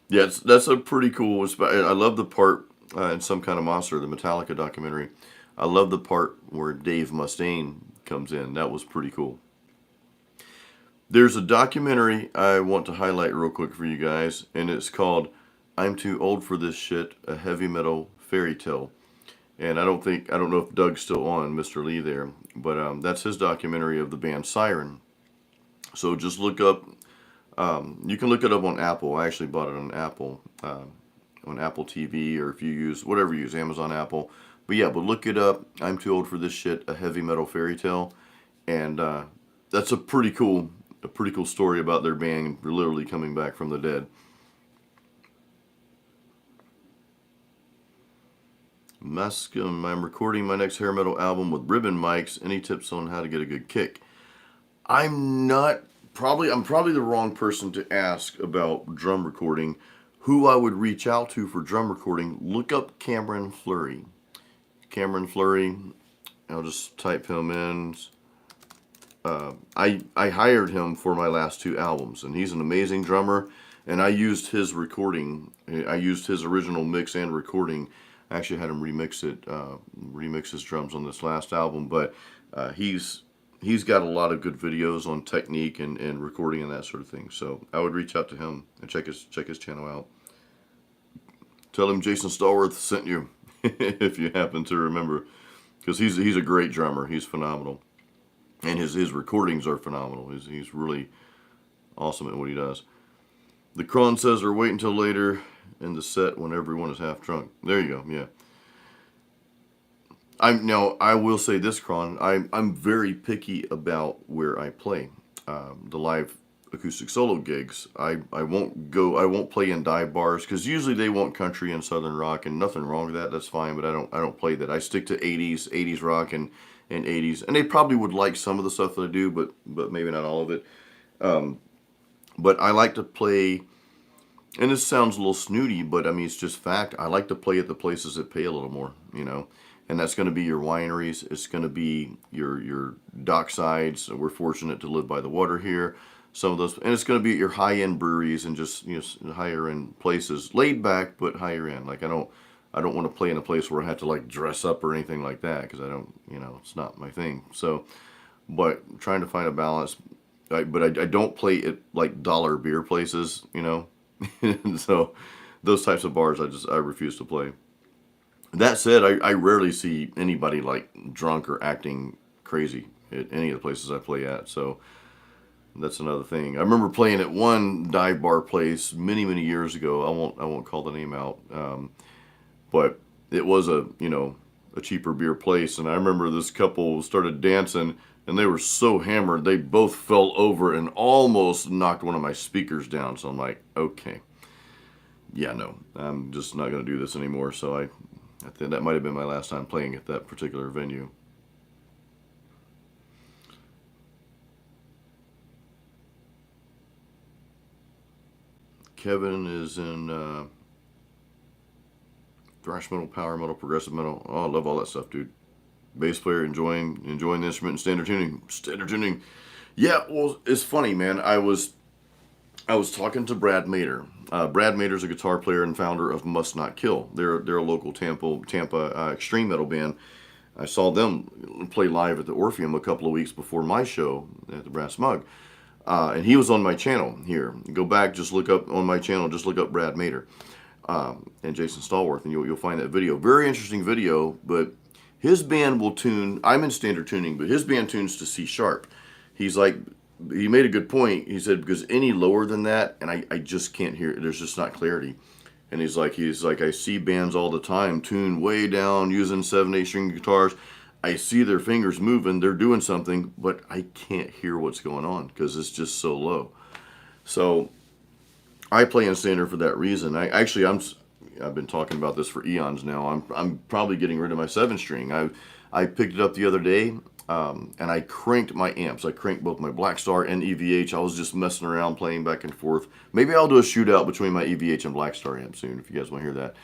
yeah, that's a pretty cool. I love the part in Some Kind of Monster, the Metallica documentary. I love the part where Dave Mustaine comes in. That was pretty cool. There's a documentary I want to highlight real quick for you guys, and it's called "I'm Too Old for This Shit: A Heavy Metal Fairy Tale." And I don't know if Doug's still on, Mr. Lee there, but that's his documentary of the band Siren. So just look up. You can look it up on Apple. I actually bought it on Apple TV, or if you use whatever you use, Amazon, Apple. But yeah, but look it up. I'm Too Old for This Shit: A Heavy Metal Fairy Tale, and that's a pretty cool story about their band literally coming back from the dead. I'm recording my next hair metal album with ribbon mics. Any tips on how to get a good kick? I'm probably the wrong person to ask about drum recording. Who I would reach out to for drum recording, look up Cameron Fleury. Cameron Fleury, I'll just type him in. I hired him for my last two albums, and he's an amazing drummer, and I used his recording. I used his original mix and recording. I actually had him remix his drums on this last album, but he's got a lot of good videos on technique and recording and that sort of thing. So I would reach out to him and check his channel out. Tell him Jason Stallworth sent you, if you happen to remember, because he's a great drummer. He's phenomenal, and his recordings are phenomenal. He's really awesome at what he does. The Cron says, or wait until later in the set when everyone is half drunk. There you go. Yeah. I will say this, Cron. I'm very picky about where I play. The live acoustic solo gigs. I won't play in dive bars because usually they want country and southern rock, and nothing wrong with that. That's fine, but I don't play that. I stick to 80s rock and 80s, and they probably would like some of the stuff that I do, but maybe not all of it. But I like to play, and this sounds a little snooty, but I mean it's just fact. I like to play at the places that pay a little more, you know. And that's going to be your wineries. It's going to be your dock sides. We're fortunate to live by the water here. Some of those, and it's going to be your high-end breweries and just higher-end places, laid back but higher end. Like I I don't want to play in a place where I have to like dress up or anything like that, because I don't, it's not my thing. So, but trying to find a balance. But I don't play at like dollar beer places, and so those types of bars I refuse to play. That said, I rarely see anybody like drunk or acting crazy at any of the places I play at. So that's another thing. I remember playing at one dive bar place many years ago. I won't call the name out, but it was a cheaper beer place, and I remember this couple started dancing, and they were so hammered they both fell over and almost knocked one of my speakers down. So I'm like, okay, yeah, no, I'm just not going to do this anymore. So I think that might have been my last time playing at that particular venue. Kevin is in thrash metal, power metal, progressive metal. Oh, I love all that stuff, dude. Bass player, enjoying the instrument and standard tuning. Standard tuning. Yeah, well, it's funny, man. I was talking to Brad Mader. Brad Mader's a guitar player and founder of Must Not Kill. They're a local Tampa extreme metal band. I saw them play live at the Orpheum a couple of weeks before my show at the Brass Mug. And he was on my channel here. Go back, just look up on my channel, just look up Brad Mader and Jason Stallworth, and you'll find that video. Very interesting video, but his band will tune, I'm in standard tuning, but his band tunes to C sharp. He's like, he made a good point. He said, because any lower than that, and I just can't hear it, there's just not clarity. And he's like, I see bands all the time tune way down using 7/8 string guitars. I see their fingers moving, they're doing something, but I can't hear what's going on because it's just so low. So I play in standard for that reason. I've been talking about this for eons now. I'm probably getting rid of my 7-string. I picked it up the other day, and I cranked my amps. I cranked both my Black Star and EVH. I was just messing around, playing back and forth. Maybe I'll do a shootout between my EVH and Black Star amp soon, if you guys want to hear that.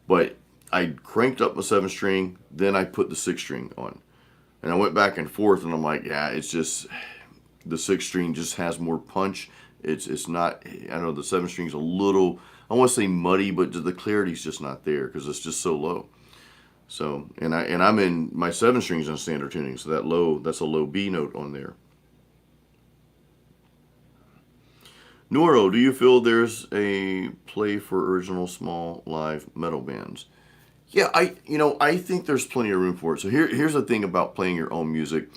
But I cranked up my 7-string, then I put the 6-string on. And I went back and forth, and I'm like, yeah, it's just, the 6-string just has more punch. It's not, I don't know, the 7-string's a little, I want to say muddy, but the clarity's just not there because it's just so low. So, and I'm in, my 7-string's in standard tuning, so that's a low B note on there. Noro, do you feel there's a play for original small live metal bands? Yeah, I think there's plenty of room for it. So here's the thing about playing your own music.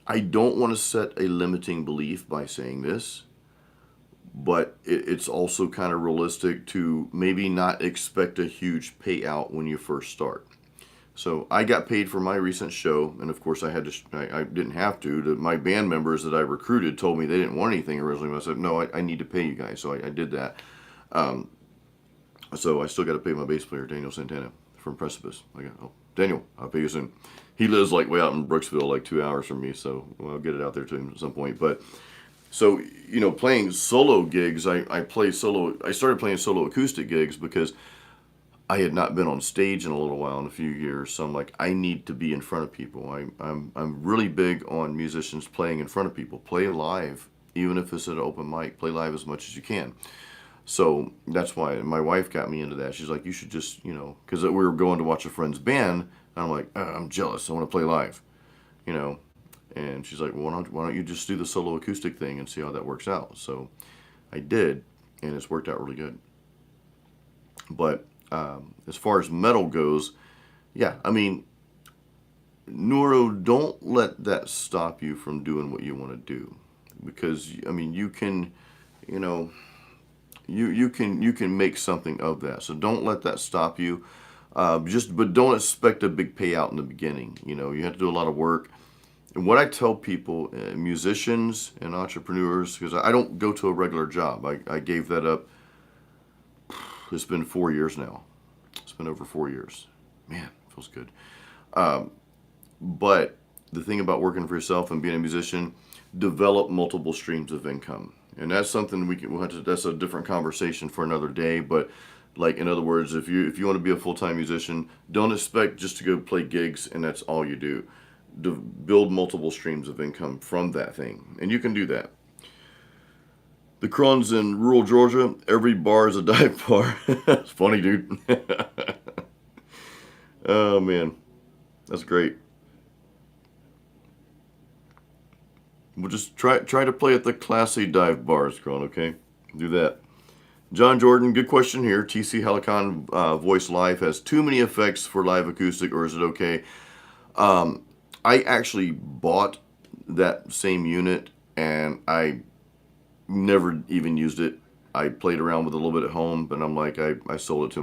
I don't want to set a limiting belief by saying this, but it's also kind of realistic to maybe not expect a huge payout when you first start. So I got paid for my recent show, and of course I didn't have to. My band members that I recruited told me they didn't want anything originally. But I said, no, I need to pay you guys, so I did that. So I still got to pay my bass player, Daniel Santana, from Precipice. Daniel, I'll pay you soon. He lives like way out in Brooksville, like 2 hours from me, so I'll get it out there to him at some point. But so, playing solo gigs, I started playing solo acoustic gigs because I had not been on stage in a little while, in a few years. So I'm like, I need to be in front of people. I'm really big on musicians playing in front of people. Play live, even if it's at an open mic. Play live as much as you can. So that's why my wife got me into that. She's like, you should just, because we were going to watch a friend's band, and I'm like, I'm jealous. I want to play live, And she's like, well, why don't you just do the solo acoustic thing and see how that works out? So I did, and it's worked out really good. But as far as metal goes, yeah, Noro, don't let that stop you from doing what you want to do. Because, you can, you can make something of that. So don't let that stop you. But don't expect a big payout in the beginning. You have to do a lot of work. And what I tell people, musicians and entrepreneurs, because I don't go to a regular job. I gave that up. It's been 4 years now. It's been over 4 years. Man, it feels good. But the thing about working for yourself and being a musician, develop multiple streams of income. And that's something that's a different conversation for another day. But like, in other words, if you want to be a full-time musician, don't expect just to go play gigs and that's all you do. Build multiple streams of income from that thing. And you can do that. The Cruns in rural Georgia, every bar is a dive bar. It's funny, dude. Oh, man. That's great. We'll just try to play at the classy dive bars, Cron, okay? Do that. John Jordan, good question here. TC Helicon Voice Live has too many effects for live acoustic, or is it okay? I actually bought that same unit, and I never even used it. I played around with it a little bit at home, but I'm like, I sold it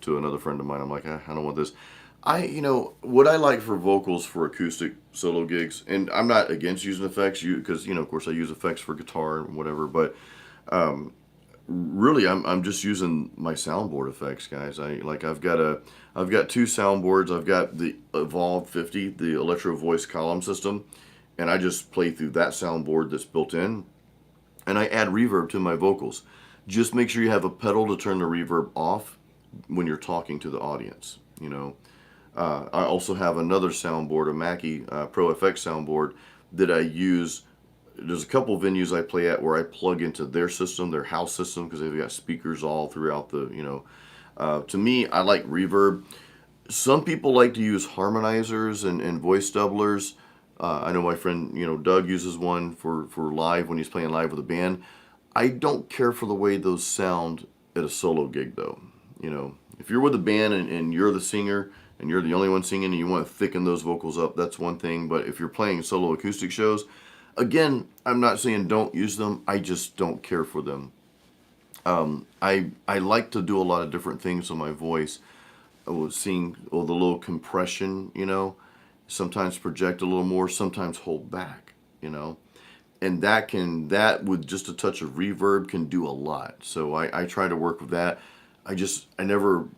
to another friend of mine. I'm like, I don't want this. What I like for vocals for acoustic solo gigs, and I'm not against using effects, because of course I use effects for guitar and whatever, but really I'm just using my soundboard effects, guys. I've got two soundboards. I've got the Evolve 50, the Electro Voice column system, and I just play through that soundboard that's built in, and I add reverb to my vocals. Just make sure you have a pedal to turn the reverb off when you're talking to the audience. I also have another soundboard, a Mackie Pro FX soundboard that I use. There's a couple venues I play at where I plug into their system, their house system, because they've got speakers all throughout to me, I like reverb. Some people like to use harmonizers and voice doublers. I know my friend, Doug uses one for live when he's playing live with a band. I don't care for the way those sound at a solo gig, though. If you're with a band and you're the singer and you're the only one singing and you want to thicken those vocals up, that's one thing. But if you're playing solo acoustic shows, again, I'm not saying don't use them. I just don't care for them. I like to do a lot of different things with my voice. I was seeing the little compression, sometimes project a little more, sometimes hold back, and that with just a touch of reverb can do a lot. So I try to work with that. I never,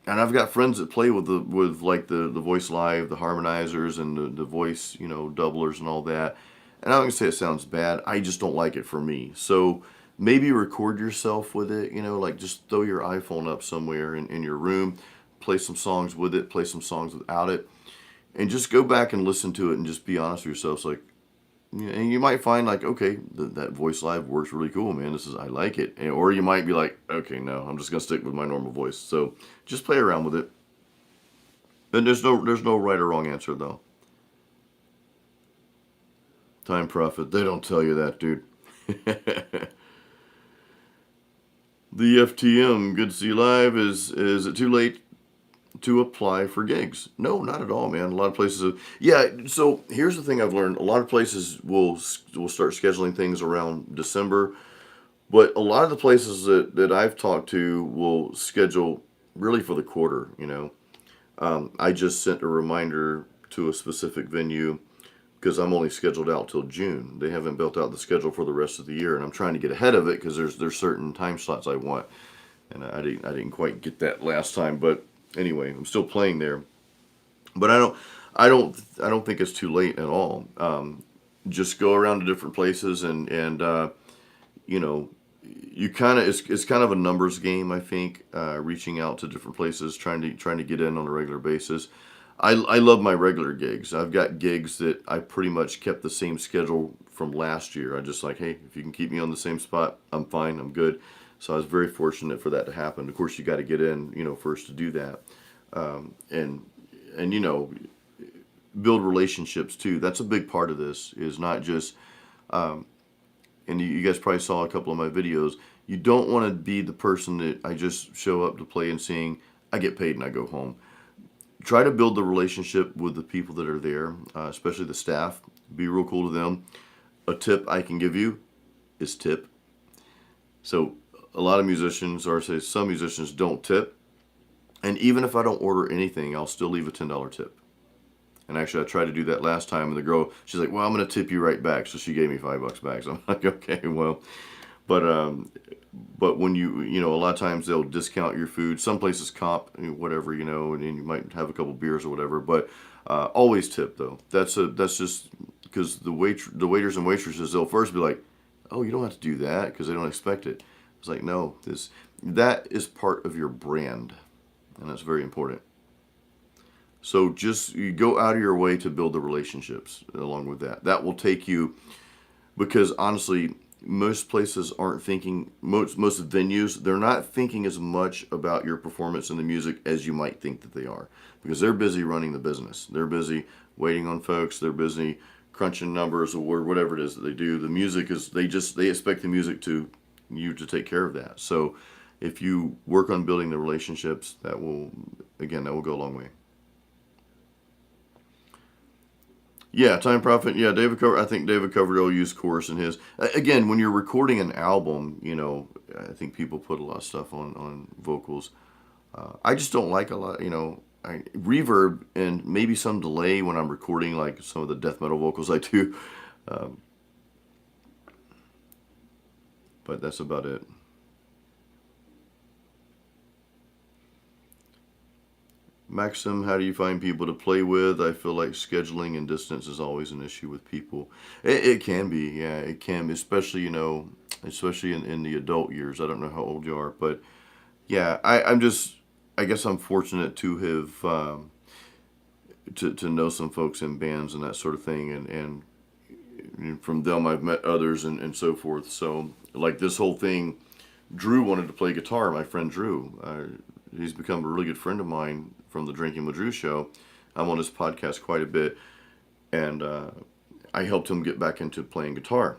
and I've got friends that play with the Voice Live, the harmonizers and the voice, doublers and all that. And I'm not gonna say it sounds bad. I just don't like it for me. So maybe record yourself with it, like just throw your iPhone up somewhere in your room, play some songs with it, play some songs without it, and just go back and listen to it and just be honest with yourselves. Like, and you might find like, okay, that Voice Live works really cool, man. I like it. Or you might be like, okay, no, I'm just gonna stick with my normal voice. So just play around with it. And there's no right or wrong answer though. Time Prophet, they don't tell you that, dude. The FTM, good to see you live. Is it too late to apply for gigs? No, not at all, man. A lot of places, yeah. So here's the thing I've learned: a lot of places will start scheduling things around December, but a lot of the places that I've talked to will schedule really for the quarter. I just sent a reminder to a specific venue because I'm only scheduled out till June. They haven't built out the schedule for the rest of the year, and I'm trying to get ahead of it because there's certain time slots I want, and I didn't quite get that last time. But anyway, I'm still playing there. But I don't think it's too late at all. Just go around to different places and you kind of it's kind of a numbers game. I think reaching out to different places, trying to get in on a regular basis. I love my regular gigs. I've got gigs that I pretty much kept the same schedule from last year. I just like, hey, if you can keep me on the same spot, I'm fine, I'm good. So I was very fortunate for that to happen. Of course, you got to get in, first to do that, and build relationships too. That's a big part of this. Is not just, and you guys probably saw a couple of my videos. You don't want to be the person that I just show up to play and sing. I get paid and I go home. Try to build the relationship with the people that are there, especially the staff. Be real cool to them. A tip I can give you is tip. So a lot of musicians, or say some musicians, don't tip. And even if I don't order anything, I'll still leave a $10 tip. And actually, I tried to do that last time, and the girl, she's like, well, I'm going to tip you right back. So she gave me $5 back. So I'm like, okay, well. But when a lot of times they'll discount your food. Some places comp, whatever, and then you might have a couple beers or whatever. But always tip, though. That's just because the waiters and waitresses, they'll first be like, oh, you don't have to do that because they don't expect it. It's like, no, that is part of your brand, and that's very important. So just you go out of your way to build the relationships along with that. That will take you, because honestly, most places aren't thinking, most venues, they're not thinking as much about your performance in the music as you might think that they are, because they're busy running the business. They're busy waiting on folks. They're busy crunching numbers or whatever it is that they do. The music is, they expect the music to you to take care of that. So if you work on building the relationships, that will, again, that will go a long way. Yeah, Time Prophet. Yeah, David Cover. I think David Coverdale used chorus in his. Again, when you're recording an album, I think people put a lot of stuff on vocals. I just don't like a lot. Reverb and maybe some delay when I'm recording, like some of the death metal vocals I do. Um, but that's about it. Maxim, how do you find people to play with? I feel like scheduling and distance is always an issue with people. It can be, yeah, it can be, especially, especially in the adult years. I don't know how old you are, but yeah, I guess I'm fortunate to have, to know some folks in bands and that sort of thing. And from them, I've met others and so forth. So, like this whole thing, Drew wanted to play guitar, my friend Drew. He's become a really good friend of mine from the Drinking with Drew show. I'm on his podcast quite a bit, and I helped him get back into playing guitar.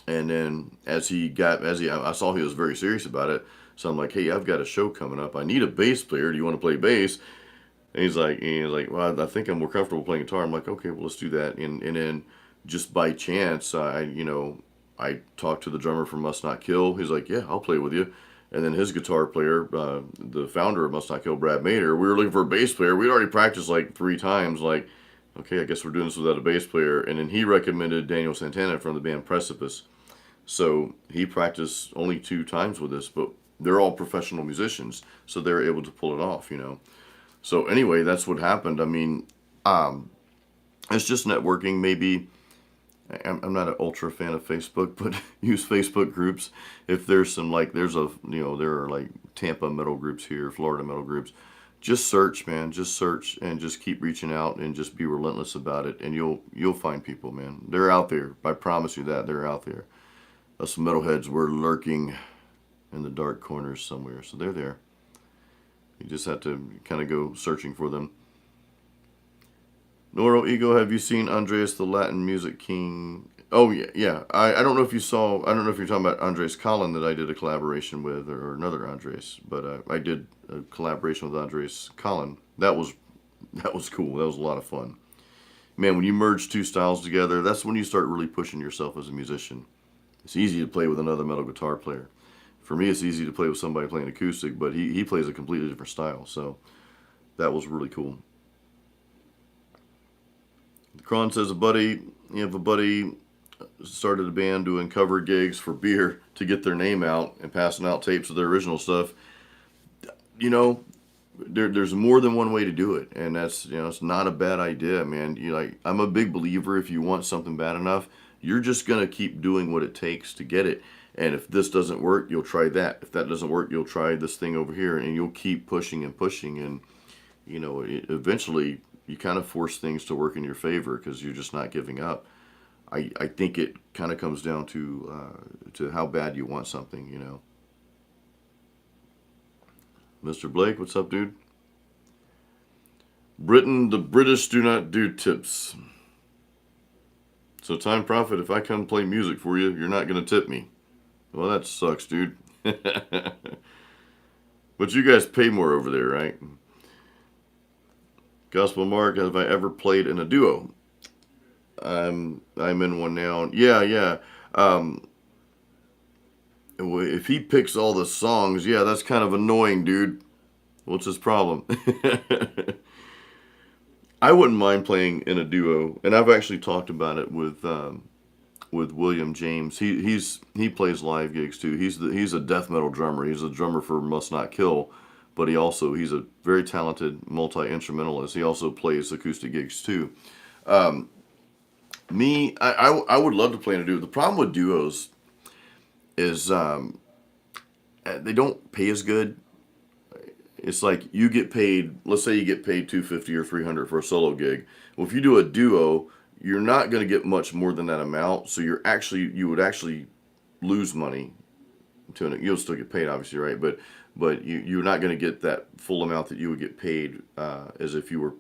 And then I saw he was very serious about it. So I'm like, hey, I've got a show coming up. I need a bass player. Do you want to play bass? And he's like, well, I think I'm more comfortable playing guitar. I'm like, okay, well, let's do that. And then just by chance, I talked to the drummer from Must Not Kill. He's like, yeah, I'll play with you. And then his guitar player, the founder of Must Not Kill, Brad Mader, we were looking for a bass player. We'd already practiced like 3 times. Like, okay, I guess we're doing this without a bass player. And then he recommended Daniel Santana from the band Precipice. So he practiced only 2 times with us, but they're all professional musicians, so they're able to pull it off. So anyway, that's what happened. I mean, it's just networking. Maybe I'm not an ultra fan of Facebook, but use Facebook groups. If there's some, like, there are like Tampa metal groups here, Florida metal groups. Just search, man. Just search and just keep reaching out and just be relentless about it, and you'll find people, man. They're out there. I promise you that they're out there. Us metalheads were lurking in the dark corners somewhere, so they're there. You just have to kind of go searching for them. Noro Ego, have you seen Andreas the Latin Music King? Oh, yeah, yeah. I don't know if you saw, I don't know if you're talking about Andres Collin that I did a collaboration with, or another Andres, but I did a collaboration with Andres Collin. That was cool. That was a lot of fun. Man, when you merge 2 styles together, that's when you start really pushing yourself as a musician. It's easy to play with another metal guitar player. For me, it's easy to play with somebody playing acoustic, but he plays a completely different style, so that was really cool. Kron says you have a buddy started a band doing cover gigs for beer to get their name out and passing out tapes of their original stuff. There's more than one way to do it, and that's, it's not a bad idea, man. I'm a big believer, if you want something bad enough, you're just gonna keep doing what it takes to get it. And if this doesn't work, you'll try that. If that doesn't work, you'll try this thing over here, and you'll keep pushing and pushing, and eventually you kind of force things to work in your favor because you're just not giving up. I think it kind of comes down to how bad you want something. Mr. Blake, what's up, dude? Britain, the British do not do tips. So, Time Prophet, if I come play music for you, you're not going to tip me. Well, that sucks, dude. But you guys pay more over there, right? Gospel Mark, have I ever played in a duo? I'm in one now. Yeah. If he picks all the songs, yeah, that's kind of annoying, dude. What's his problem? I wouldn't mind playing in a duo, and I've actually talked about it with William James. He plays live gigs too. He's a death metal drummer. He's a drummer for Must Not Kill, but he's a very talented multi-instrumentalist. He also plays acoustic gigs too. I would love to play in a duo. The problem with duos is they don't pay as good. It's like you get paid, let's say you get paid $250 or $300 for a solo gig. Well, if you do a duo, you're not going to get much more than that amount. So you would actually lose money to it. You'll still get paid, obviously, right? But you're not going to get that full amount that you would get paid as if you were,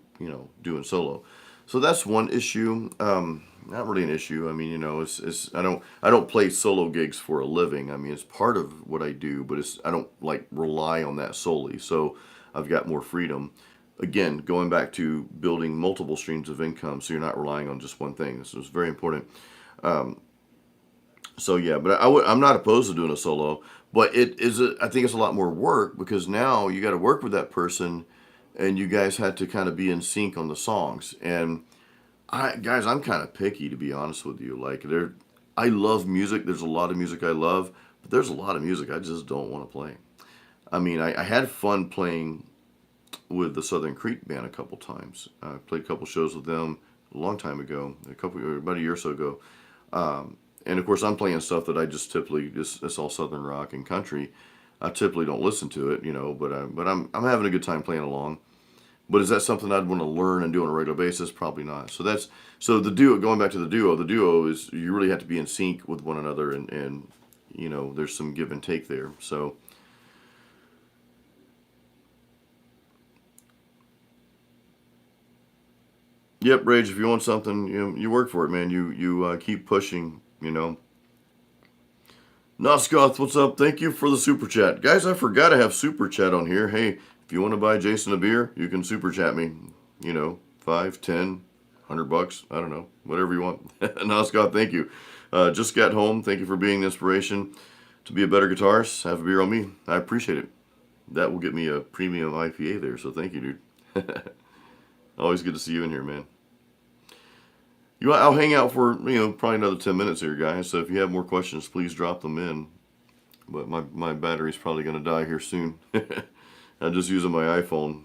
doing solo. So that's one issue. Not really an issue. I mean, it's I don't play solo gigs for a living. I mean, it's part of what I do, but I don't like rely on that solely. So I've got more freedom. Again, going back to building multiple streams of income, so you're not relying on just one thing. This is very important. So yeah, but I'm not opposed to doing a solo, but I think it's a lot more work because now you got to work with that person, and you guys had to kind of be in sync on the songs. And guys, I'm kind of picky, to be honest with you. Like I love music. There's a lot of music I love, but there's a lot of music I just don't want to play. I mean, I had fun playing with the Southern Creek band a couple times. I played a couple shows with them a long time ago, about a year or so ago. And of course, I'm playing stuff that I just typically it's all Southern rock and country. I typically don't listen to it, but I'm having a good time playing along. But is that something I'd want to learn and do on a regular basis? Probably not. So the duo. Going back to the duo, is you really have to be in sync with one another, and there's some give and take there. So. Yep, Rage. If you want something, you work for it, man. You keep pushing. Nosgoth, what's up? Thank you for the super chat, guys. I forgot to have super chat on here. Hey, if you want to buy Jason a beer, you can super chat me. 5, 10, $100. I don't know, whatever you want. Nosgoth, thank you. Just got home. Thank you for being the inspiration to be a better guitarist. Have a beer on me. I appreciate it. That will get me a premium IPA there. So thank you, dude. Always good to see you in here, man. I'll hang out for, probably another 10 minutes here, guys. So if you have more questions, please drop them in. But my battery's probably going to die here soon. I'm just using my iPhone.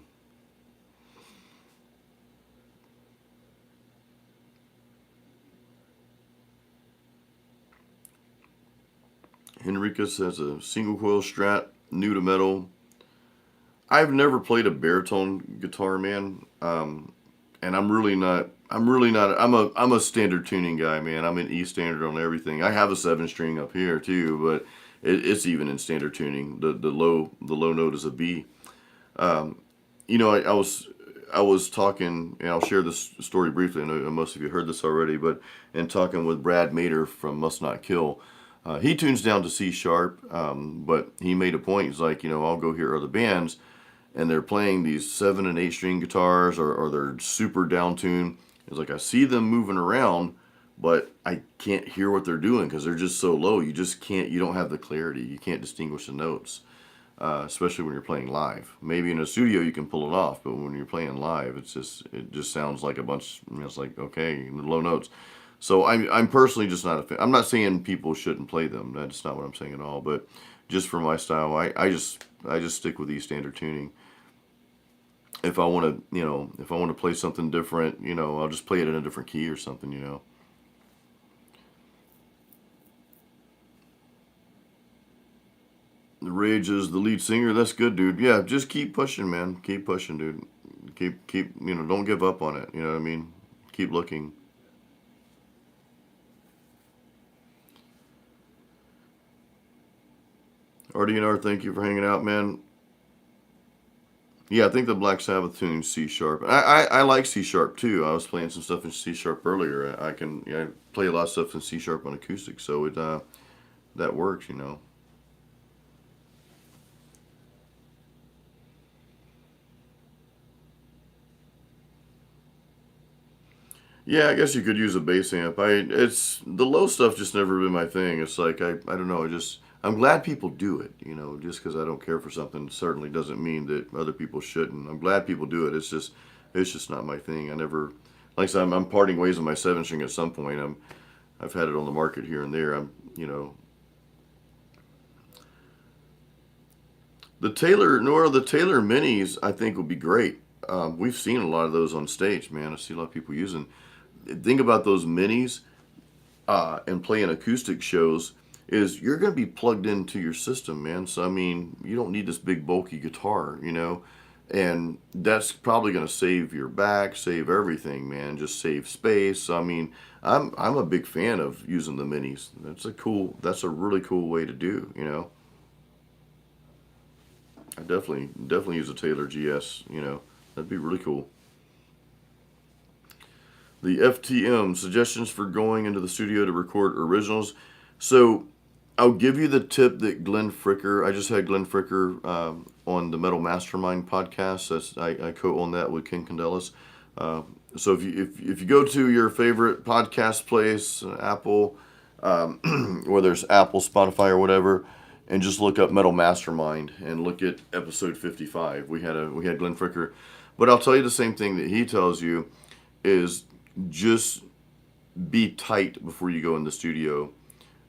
Henrica says a single coil Strat, new to metal. I've never played a baritone guitar, man. And I'm really not. I'm a standard tuning guy, man. I'm an E standard on everything. I have a 7-string up here too, but it's even in standard tuning. The low note is a B. I was talking, and I'll share this story briefly. I know most of you heard this already, but in talking with Brad Mater from Must Not Kill, he tunes down to C sharp, but he made a point. He's like, I'll go hear other bands, and they're playing these 7 and 8 string guitars, or they're super down tuned. It's like I see them moving around, but I can't hear what they're doing because they're just so low. You just can't. You don't have the clarity. You can't distinguish the notes, especially when you're playing live. Maybe in a studio you can pull it off, but when you're playing live, it just sounds like a bunch. It's like, okay, low notes. So I'm personally just not a fan. I'm not saying people shouldn't play them. That's not what I'm saying at all. But just for my style, I just stick with these standard tuning. If I want to play something different, I'll just play it in a different key or something, The Rage is the lead singer. That's good, dude. Yeah, just keep pushing, man. Keep pushing, dude. Keep, don't give up on it. You know what I mean? Keep looking. RDNR, thank you for hanging out, man. Yeah, I think the Black Sabbath tune C sharp. I like C sharp too. I was playing some stuff in C sharp earlier. I play a lot of stuff in C sharp on acoustic, so that works, Yeah, I guess you could use a bass amp. It's the low stuff just never been my thing. It's like I don't know. I'm glad people do it. Just because I don't care for something certainly doesn't mean that other people shouldn't. I'm glad people do it. It's just not my thing. I never, like I said, I'm parting ways with my 7-string at some point. I've had it on the market here and there. The Taylor Minis I think would be great. We've seen a lot of those on stage, man. I see a lot of people using. Think about those minis and playing acoustic shows. Is you're going to be plugged into your system, man. So I mean, you don't need this big bulky guitar, And that's probably going to save your back, save everything, man. Just save space. I mean, I'm a big fan of using the minis. That's a really cool way to do, you know. I definitely use a Taylor GS, you know. That'd be really cool. The FTM, suggestions for going into the studio to record originals. So I'll give you the tip that Glenn Fricker, I just had Glenn Fricker on the Metal Mastermind podcast. I co-own that with Ken Candelas. So if you go to your favorite podcast place, Apple, whether it's Apple, Spotify, or whatever, and just look up Metal Mastermind and look at episode 55. We had Glenn Fricker, but I'll tell you the same thing that he tells you is just be tight before you go in the studio.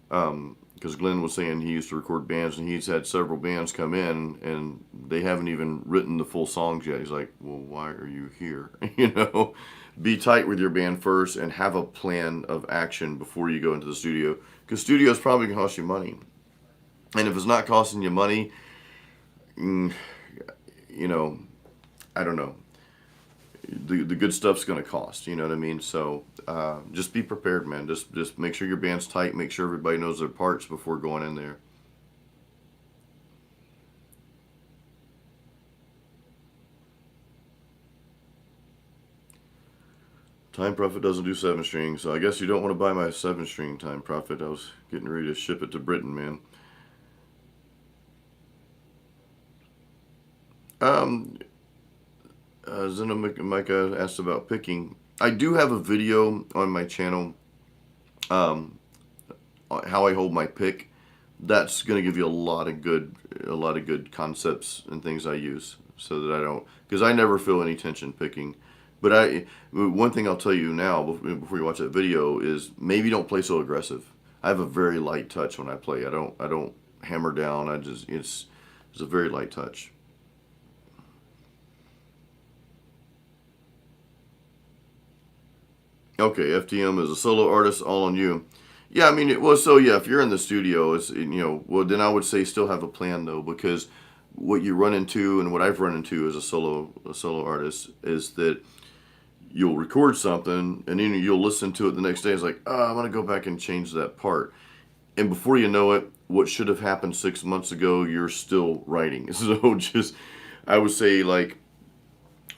Because Glenn was saying he used to record bands and he's had several bands come in and they haven't even written the full songs yet. He's like, well, why are you here? You know, be tight with your band first and have a plan of action before you go into the studio. Because studio is probably going to cost you money. And if it's not costing you money, you know, I don't know. The good stuff's going to cost, you know what I mean? So just be prepared, man. Just make sure your band's tight. Make sure everybody knows their parts before going in there. Time Prophet doesn't do 7-string, so I guess you don't want to buy my 7-string Time Prophet. I was getting ready to ship it to Britain, man. Zena Micah asked about picking. I do have a video on my channel, on how I hold my pick. That's going to give you a lot of good concepts and things I use, so that I don't, because I never feel any tension picking. But one thing I'll tell you now before you watch that video is maybe don't play so aggressive. I have a very light touch when I play. I don't hammer down. It's a very light touch. Okay, FTM is a solo artist, all on you. Yeah, I mean, yeah, if you're in the studio, well, then I would say still have a plan though, because what you run into and what I've run into as a solo artist is that you'll record something and then you'll listen to it the next day. It's like, oh, I'm gonna go back and change that part, and before you know it, what should have happened 6 months ago, you're still writing. So I would say like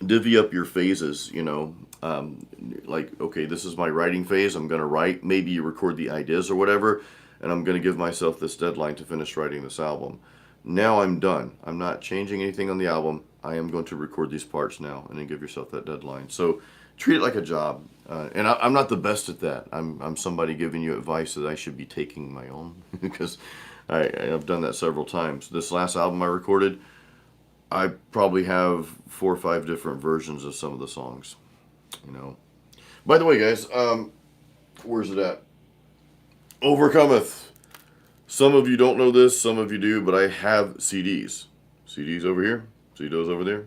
divvy up your phases, you know. Like, okay, this is my writing phase. I'm going to write. Maybe you record the ideas or whatever, and I'm going to give myself this deadline to finish writing this album. Now I'm done. I'm not changing anything on the album. I am going to record these parts now, and then give yourself that deadline. So treat it like a job. And I'm not the best at that. I'm somebody giving you advice that I should be taking my own because I've done that several times. This last album I recorded, I probably have 4 or 5 different versions of some of the songs. You know. By the way, guys, where's it at? Overcometh. Some of you don't know this, some of you do, but I have CDs. CDs over here, CDs over there.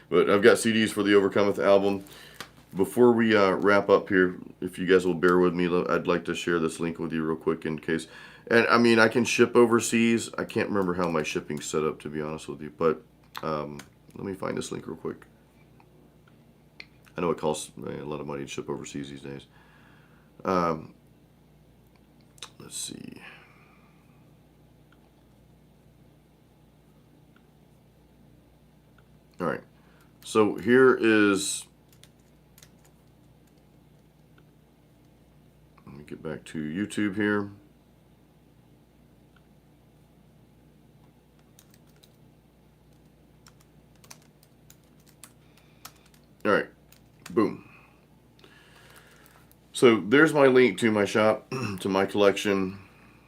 But I've got CDs for the Overcometh album. Before we wrap up here, if you guys will bear with me, I'd like to share this link with you real quick in case. And I mean, I can ship overseas. I can't remember how my shipping's set up, to be honest with you. But let me find this link real quick. I know it costs a lot of money to ship overseas these days. Let's see. All right. So here is, let me get back to YouTube here. All right. Boom. So there's my link to my shop, to my collection.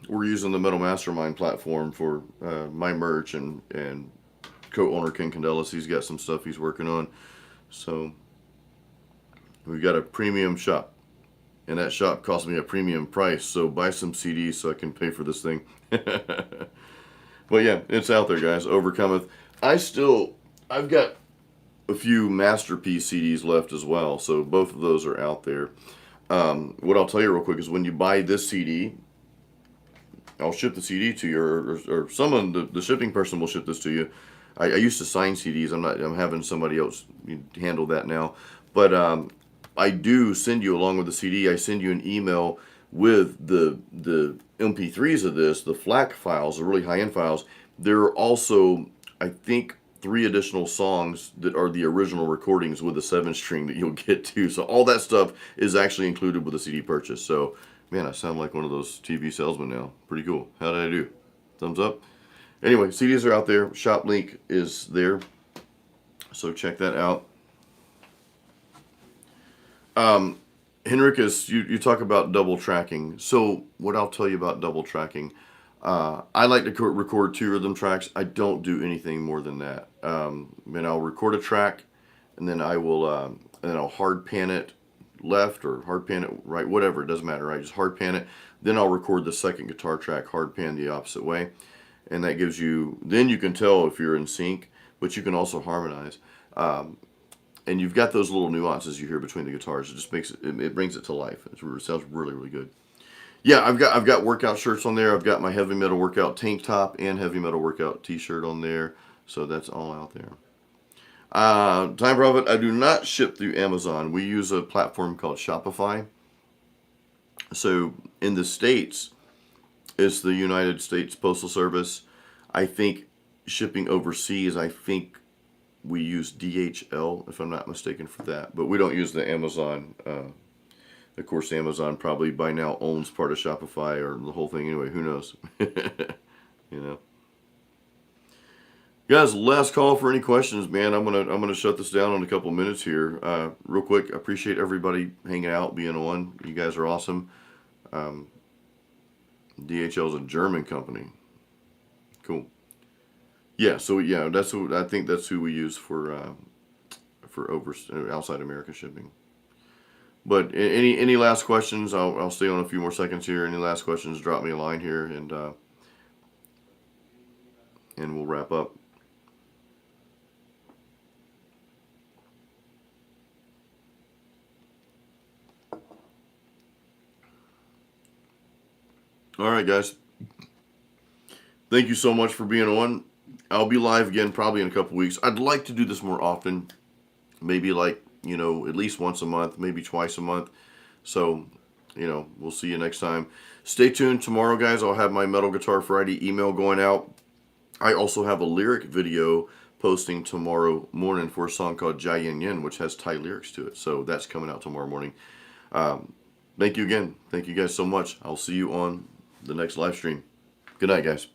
We're using the Metal Mastermind platform for my merch, and co-owner Ken Candelas, he's got some stuff he's working on. So we've got a premium shop, and that shop cost me a premium price. So buy some CDs so I can pay for this thing. But yeah, it's out there, guys. Overcometh. I've got a few masterpiece CDs left as well, so both of those are out there. What I'll tell you real quick is when you buy this CD, I'll ship the CD to you, or someone, the shipping person will ship this to you. I used to sign CDs. I'm having somebody else handle that now. But I do send you, along with the CD, I send you an email with the MP3s of this, the FLAC files, the really high end files. There are also, I think, 3 additional songs that are the original recordings with a 7-string that you'll get to. So all that stuff is actually included with the CD purchase. So, man, I sound like one of those TV salesmen now. Pretty cool. How did I do? Thumbs up? Anyway, CDs are out there. Shop link is there. So check that out. Henrik, you talk about double tracking. So what I'll tell you about double tracking, I like to record 2 rhythm tracks. I don't do anything more than that. And I'll record a track, and then I'll hard pan it left or hard pan it right, whatever, it doesn't matter. Right, just hard pan it. Then I'll record the second guitar track hard pan the opposite way, and that gives you. Then you can tell if you're in sync, but you can also harmonize. And you've got those little nuances you hear between the guitars. It just makes it brings it to life. It sounds really, really good. Yeah, I've got workout shirts on there. I've got my heavy metal workout tank top and heavy metal workout t-shirt on there. So that's all out there. Time Prophet, I do not ship through Amazon. We use a platform called Shopify. So in the States, it's the United States Postal Service. I think shipping overseas, I think we use DHL, if I'm not mistaken, for that. But we don't use the Amazon. Of course, Amazon probably by now owns part of Shopify or the whole thing. Anyway, who knows? You know. Guys, last call for any questions, man. I'm gonna shut this down in a couple minutes here. Real quick, I appreciate everybody hanging out, being on. You guys are awesome. DHL is a German company. Cool. Yeah, so yeah, I think that's who we use for outside America shipping. But any last questions? I'll stay on a few more seconds here. Any last questions? Drop me a line here, and we'll wrap up. All right, guys. Thank you so much for being on. I'll be live again probably in a couple weeks. I'd like to do this more often. Maybe like, at least once a month, maybe twice a month. So, we'll see you next time. Stay tuned. Tomorrow, guys, I'll have my Metal Guitar Friday email going out. I also have a lyric video posting tomorrow morning for a song called Jai Yin Yin, which has Thai lyrics to it. So that's coming out tomorrow morning. Thank you again. Thank you guys so much. I'll see you on the next live stream. Good night, guys.